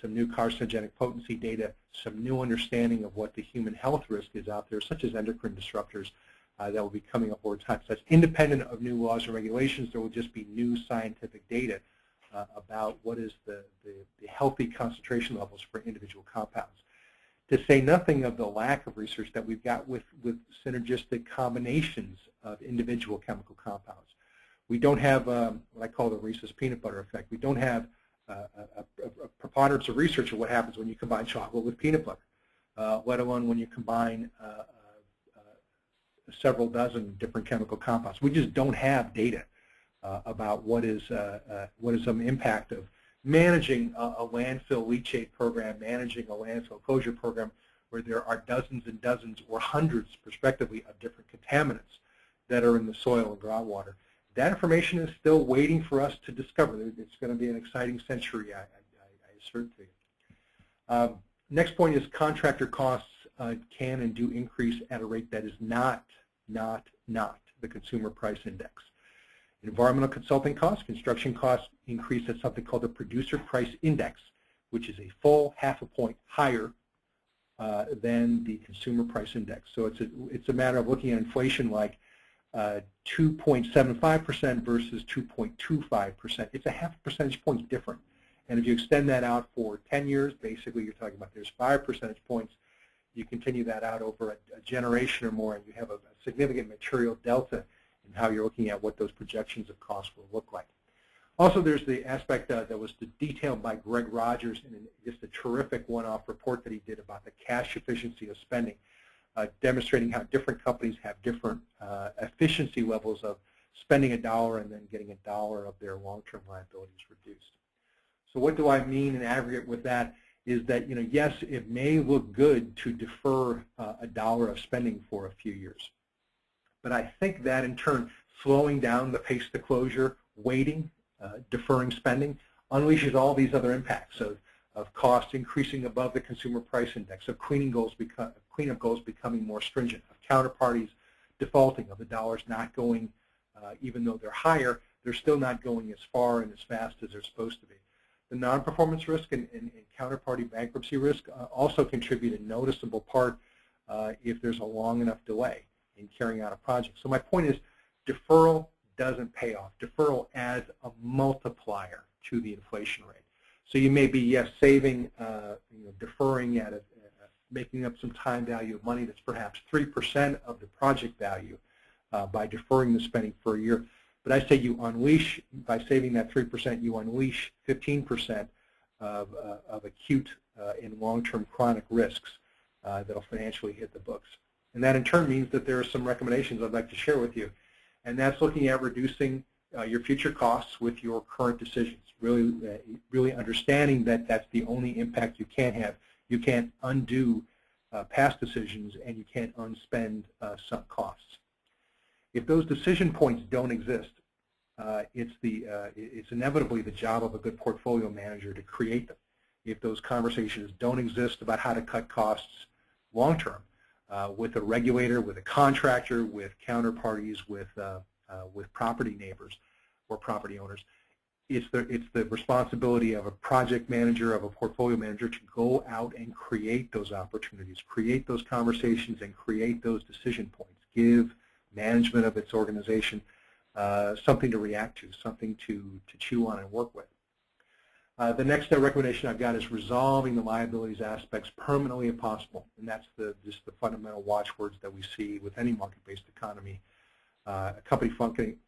some new carcinogenic potency data, some new understanding of what the human health risk is out there, such as endocrine disruptors, that will be coming up over time. So that's independent of new laws and regulations. There will just be new scientific data about what is the healthy concentration levels for individual compounds. To say nothing of the lack of research that we've got with synergistic combinations of individual chemical compounds. We don't have what I call the Reese's peanut butter effect. We don't have a preponderance of research of what happens when you combine chocolate with peanut butter, let alone when you combine several dozen different chemical compounds. We just don't have data about what is some impact of managing a landfill leachate program, managing a landfill closure program where there are dozens and dozens or hundreds, prospectively, of different contaminants that are in the soil and groundwater. That information is still waiting for us to discover. It's going to be an exciting century, I assert to you. Next point is contractor costs can and do increase at a rate that is not the consumer price index. Environmental consulting costs, construction costs increase at something called the producer price index, which is a full half a point higher than the consumer price index. So it's a matter of looking at inflation like 2.75% versus 2.25%. It's a half a percentage point different. And if you extend that out for 10 years, basically you're talking about there's 5 percentage points. You continue that out over a generation or more, and you have a significant material delta in how you're looking at what those projections of costs will look like. Also, there's the aspect that was detailed by Greg Rogers in just a terrific one-off report that he did about the cash efficiency of spending, demonstrating how different companies have different efficiency levels of spending $1 and then getting $1 of their long-term liabilities reduced. So what do I mean in aggregate with that is that, yes, it may look good to defer $1 of spending for a few years. But I think that in turn, slowing down the pace to closure, waiting, deferring spending, unleashes all these other impacts of costs increasing above the consumer price index, of cleanup goals becoming more stringent, of counterparties defaulting, of the dollars not going, even though they're higher, they're still not going as far and as fast as they're supposed to be. The non-performance risk and counterparty bankruptcy risk also contribute a noticeable part if there's a long enough delay in carrying out a project. So my point is, deferral doesn't pay off. Deferral adds a multiplier to the inflation rate. So you may be, yes, saving, deferring at making up some time value of money that's perhaps 3% of the project value by deferring the spending for a year. But I say you unleash, by saving that 3%, you unleash 15% of acute and long-term chronic risks that will financially hit the books. And that in turn means that there are some recommendations I'd like to share with you. And that's looking at reducing your future costs with your current decisions, really understanding that that's the only impact you can have. You can't undo past decisions, and you can't unspend sunk costs. If those decision points don't exist, it's inevitably the job of a good portfolio manager to create them. If those conversations don't exist about how to cut costs long term, with a regulator, with a contractor, with counterparties, with property neighbors or property owners, it's the responsibility of a project manager, of a portfolio manager, to go out and create those opportunities, create those conversations, and create those decision points. Give management of its organization something to react to, something to chew on and work with. The next recommendation I've got is resolving the liabilities aspects permanently if possible, and that's just the fundamental watchwords that we see with any market-based economy. A company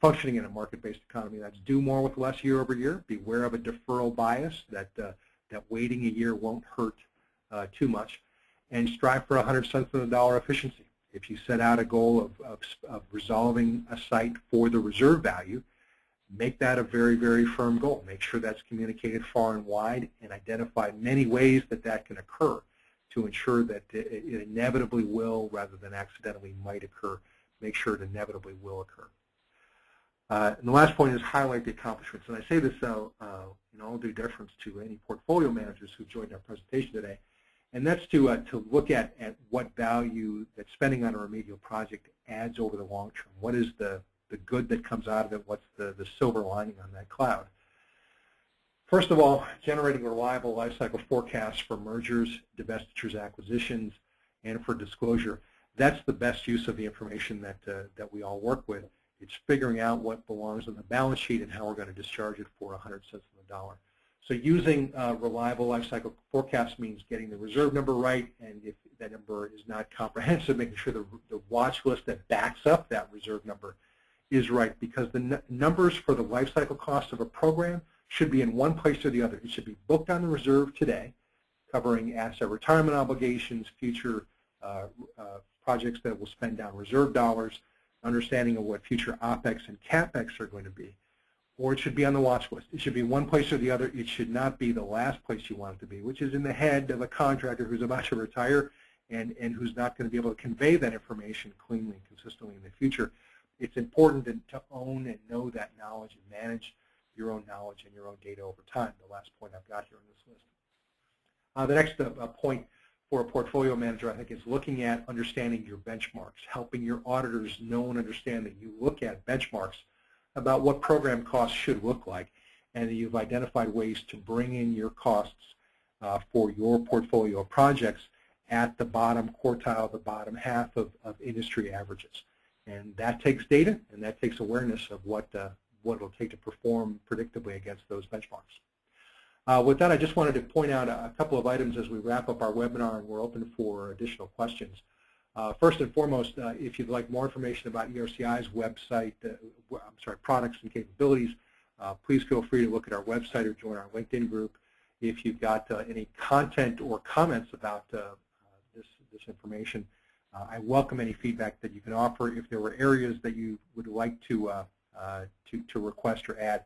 functioning in a market-based economy, that's do more with less year over year. Beware of a deferral bias, that waiting a year won't hurt too much, and strive for 100 cents on the dollar efficiency. If you set out a goal of resolving a site for the reserve value, make that a very, very firm goal. Make sure that's communicated far and wide, and identify many ways that can occur to ensure that it inevitably will, rather than accidentally might occur. Make sure it inevitably will occur. And the last point is highlight the accomplishments. And I say this in all due deference to any portfolio managers who joined our presentation today. And that's to look at what value that spending on a remedial project adds over the long term. What is the good that comes out of it? What's the silver lining on that cloud? First of all, generating a reliable lifecycle forecast for mergers, divestitures, acquisitions, and for disclosure. That's the best use of the information that we all work with. It's figuring out what belongs on the balance sheet and how we're going to discharge it for 100 cents on the dollar. So using reliable lifecycle forecast means getting the reserve number right, and if that number is not comprehensive, making sure the watch list that backs up that reserve number is right, because the numbers for the lifecycle cost of a program should be in one place or the other. It should be booked on the reserve today, covering asset retirement obligations, future projects that will spend down reserve dollars, understanding of what future OPEX and CAPEX are going to be. Or it should be on the watch list. It should be one place or the other. It should not be the last place you want it to be, which is in the head of a contractor who's about to retire and who's not going to be able to convey that information cleanly and consistently in the future. It's important to own and know that knowledge and manage your own knowledge and your own data over time, the last point I've got here on this list. The next point for a portfolio manager, I think, is looking at understanding your benchmarks, helping your auditors know and understand that you look at benchmarks about what program costs should look like, and that you've identified ways to bring in your costs for your portfolio of projects at the bottom quartile, the bottom half of industry averages. And that takes data, and that takes awareness of what it'll take to perform predictably against those benchmarks. With that, I just wanted to point out a couple of items as we wrap up our webinar, and we're open for additional questions. First and foremost, if you'd like more information about ERCI's website, products and capabilities, please feel free to look at our website or join our LinkedIn group. If you've got any content or comments about this information, I welcome any feedback that you can offer. If there were areas that you would like to request or add,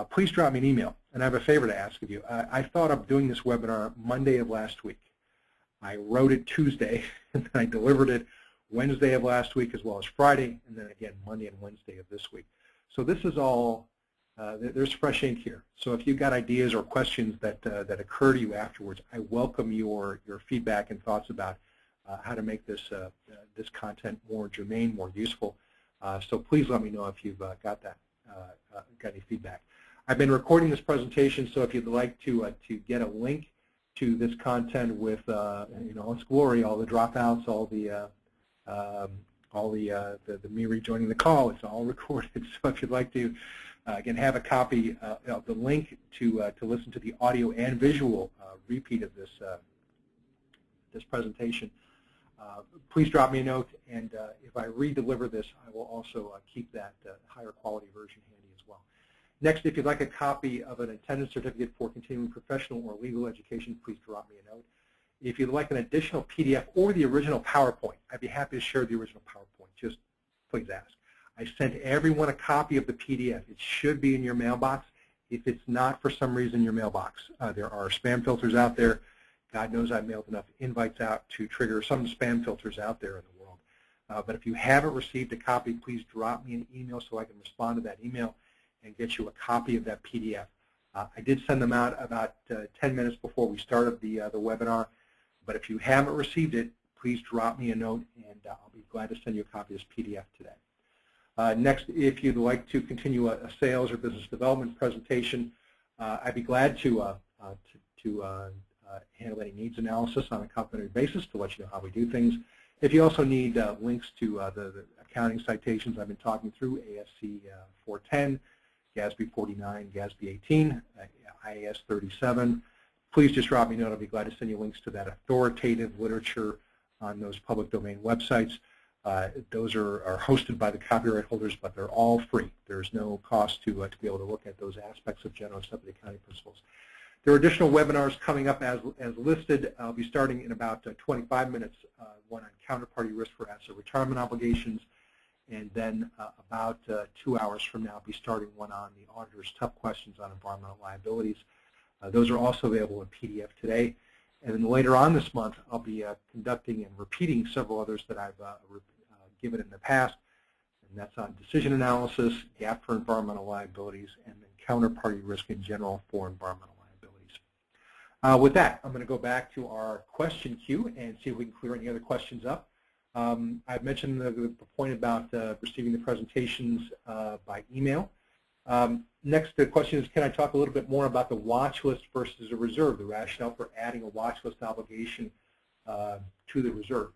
please drop me an email. And I have a favor to ask of you. I thought of doing this webinar Monday of last week. I wrote it Tuesday, and then I delivered it Wednesday of last week as well as Friday, and then again Monday and Wednesday of this week. So this is all, there's fresh ink here. So if you've got ideas or questions that occur to you afterwards, I welcome your feedback and thoughts about how to make this content more germane, more useful. So please let me know if you've got any feedback. I've been recording this presentation, so if you'd like to get a link to this content with all its glory, all the dropouts, all the me rejoining the call, it's all recorded. So if you'd like to again have a copy of the link to listen to the audio and visual repeat of this presentation, please drop me a note, and if I re-deliver this, I will also keep that higher quality version handy as well. Next, if you'd like a copy of an attendance certificate for continuing professional or legal education, please drop me a note. If you'd like an additional PDF or the original PowerPoint, I'd be happy to share the original PowerPoint. Just please ask. I sent everyone a copy of the PDF. It should be in your mailbox. If it's not for some reason in your mailbox, there are spam filters out there. God knows I've mailed enough invites out to trigger some spam filters out there in the world. But if you haven't received a copy, please drop me an email so I can respond to that email and get you a copy of that PDF. I did send them out about 10 minutes before we started the webinar, but if you haven't received it, please drop me a note, and I'll be glad to send you a copy of this PDF today. Next, if you'd like to continue a sales or business development presentation, I'd be glad to handle any needs analysis on a complimentary basis to let you know how we do things. If you also need links to the accounting citations I've been talking through, ASC 410, GASB 49, GASB 18, IAS 37, please just drop me a note. I'll be glad to send you links to that authoritative literature on those public domain websites. Those are hosted by the copyright holders, but they're all free. There's no cost to be able to look at those aspects of general accepted accounting principles. There are additional webinars coming up as listed. I'll be starting in about 25 minutes, one on counterparty risk for asset retirement obligations, and then about 2 hours from now I'll be starting one on the auditor's tough questions on environmental liabilities. Those are also available in PDF today. And then later on this month, I'll be conducting and repeating several others that I've given in the past, and that's on decision analysis, gap for environmental liabilities, and then counterparty risk in general for environmental liabilities. With that, I'm going to go back to our question queue and see if we can clear any other questions up. I've mentioned the point about receiving the presentations by email. Next, the question is, can I talk a little bit more about the watch list versus a reserve, the rationale for adding a watch list obligation to the reserve?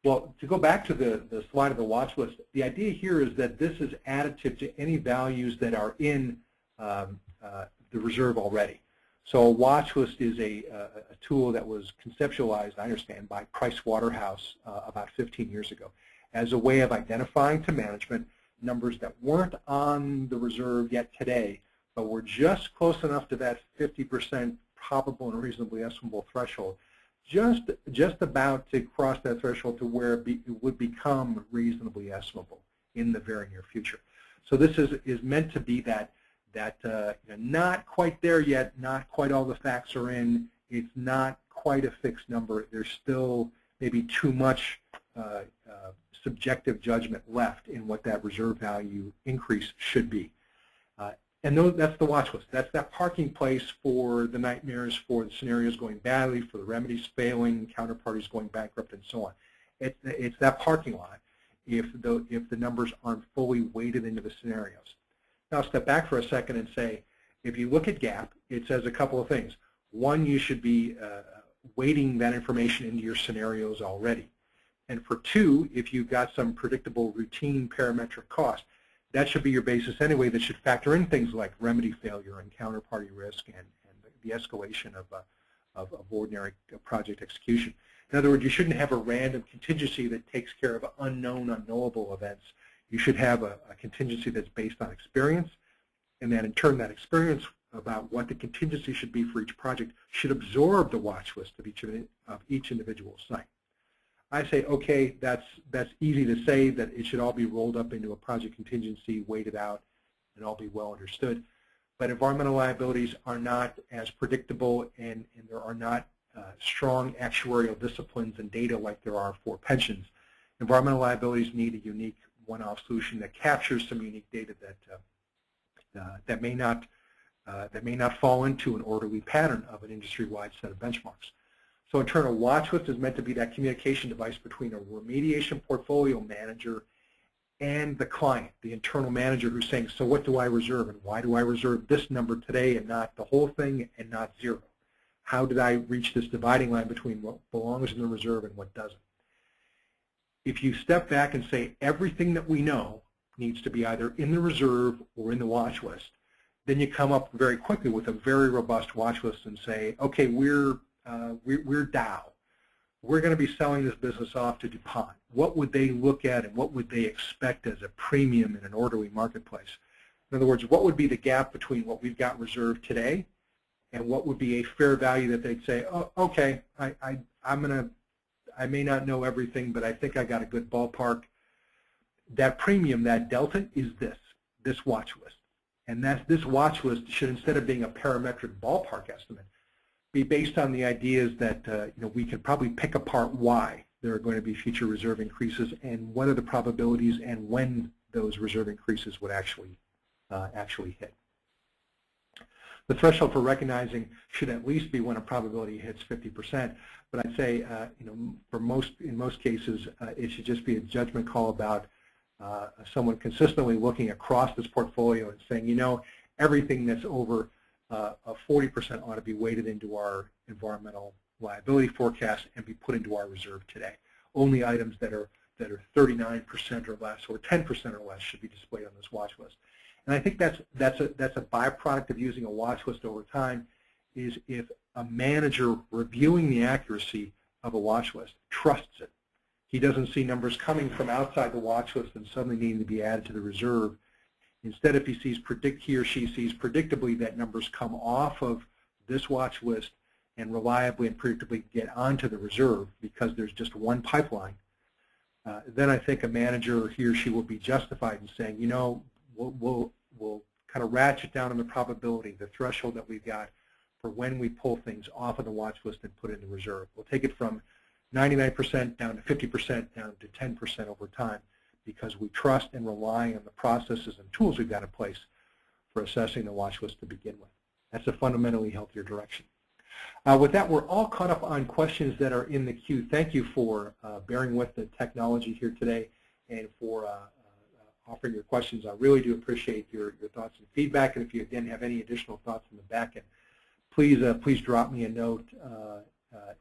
Well, to go back to the slide of the watch list, the idea here is that this is additive to any values that are in the reserve already. So a watch list is a tool that was conceptualized, I understand, by Price Waterhouse about 15 years ago as a way of identifying to management numbers that weren't on the reserve yet today, but were just close enough to that 50% probable and reasonably estimable threshold, just about to cross that threshold to where it would become reasonably estimable in the very near future. So this is meant to be that not quite there yet, not quite all the facts are in, it's not quite a fixed number, there's still maybe too much subjective judgment left in what that reserve value increase should be. And that's the watch list. That's that parking place for the nightmares, for the scenarios going badly, for the remedies failing, counterparties going bankrupt, and so on. It's that parking lot if the numbers aren't fully weighted into the scenarios. Now I'll step back for a second and say, if you look at GAAP, it says a couple of things. One, you should be weighting that information into your scenarios already. And for two, if you've got some predictable routine parametric cost, that should be your basis anyway that should factor in things like remedy failure and counterparty risk and the escalation of ordinary project execution. In other words, you shouldn't have a random contingency that takes care of unknown, unknowable events. You should have a contingency that's based on experience, and then in turn that experience about what the contingency should be for each project should absorb the watch list of each individual site. I say, okay, that's easy to say that it should all be rolled up into a project contingency, weighted out, and all be well understood. But environmental liabilities are not as predictable, and there are not strong actuarial disciplines and data like there are for pensions. Environmental liabilities need a unique one-off solution that captures some unique data that may not fall into an orderly pattern of an industry-wide set of benchmarks. So internal watch list is meant to be that communication device between a remediation portfolio manager and the client, the internal manager who's saying, so what do I reserve and why do I reserve this number today and not the whole thing and not zero? How did I reach this dividing line between what belongs in the reserve and what doesn't? If you step back and say everything that we know needs to be either in the reserve or in the watch list, then you come up very quickly with a very robust watch list and say, okay, we're Dow. We're going to be selling this business off to DuPont. What would they look at and what would they expect as a premium in an orderly marketplace? In other words, what would be the gap between what we've got reserved today and what would be a fair value that they'd say, oh, okay, I may not know everything, but I think I got a good ballpark. That premium, that delta, is this watch list. And this watch list should, instead of being a parametric ballpark estimate, be based on the ideas that we can probably pick apart why there are going to be future reserve increases and what are the probabilities and when those reserve increases would actually hit. The threshold for recognizing should at least be when a probability hits 50%. But I'd say, in most cases, it should just be a judgment call about someone consistently looking across this portfolio and saying, everything that's over 40% ought to be weighted into our environmental liability forecast and be put into our reserve today. Only items that are 39% or less or 10% or less should be displayed on this watch list. And I think that's a byproduct of using a watch list over time, is if a manager reviewing the accuracy of a watch list trusts it. He doesn't see numbers coming from outside the watch list and suddenly needing to be added to the reserve. Instead, if he or she sees predictably that numbers come off of this watch list and reliably and predictably get onto the reserve because there's just one pipeline, then I think a manager, he or she, will be justified in saying, we'll kind of ratchet down on the probability, the threshold that we've got for when we pull things off of the watch list and put it in the reserve. We'll take it from 99% down to 50%, down to 10% over time, because we trust and rely on the processes and tools we've got in place for assessing the watch list to begin with. That's a fundamentally healthier direction. With that, we're all caught up on questions that are in the queue. Thank you for bearing with the technology here today and for offering your questions. I really do appreciate your thoughts and feedback. And if you, again, have any additional thoughts in the back end, please drop me a note,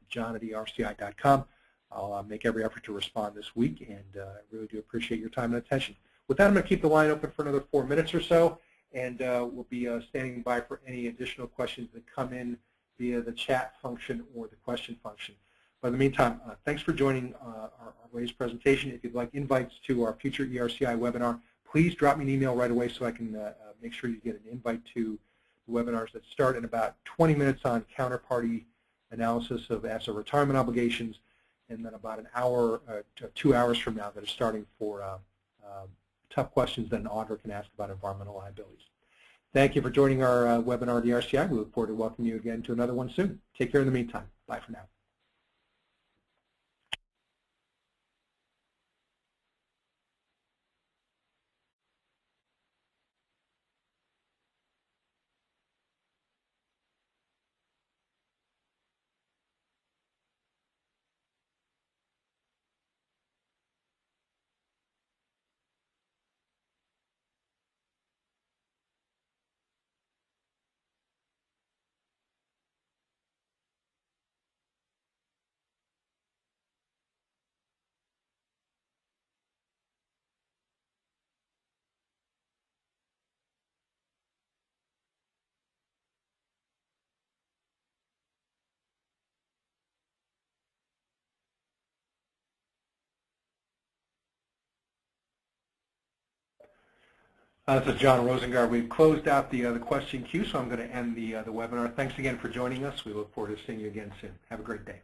john@erci.com. I'll make every effort to respond this week, and I really do appreciate your time and attention. With that, I'm going to keep the line open for another 4 minutes or so, and we'll be standing by for any additional questions that come in via the chat function or the question function. But in the meantime, thanks for joining our latest presentation. If you'd like invites to our future ERCI webinar, please drop me an email right away so I can make sure you get an invite to the webinars that start in about 20 minutes on counterparty analysis of asset retirement obligations, and then about an hour to 2 hours from now that are starting for tough questions that an auditor can ask about environmental liabilities. Thank you for joining our webinar at the ERCI. We look forward to welcoming you again to another one soon. Take care in the meantime. Bye for now. This is John Rosengard. We've closed out the question queue, so I'm going to end the webinar. Thanks again for joining us. We look forward to seeing you again soon. Have a great day.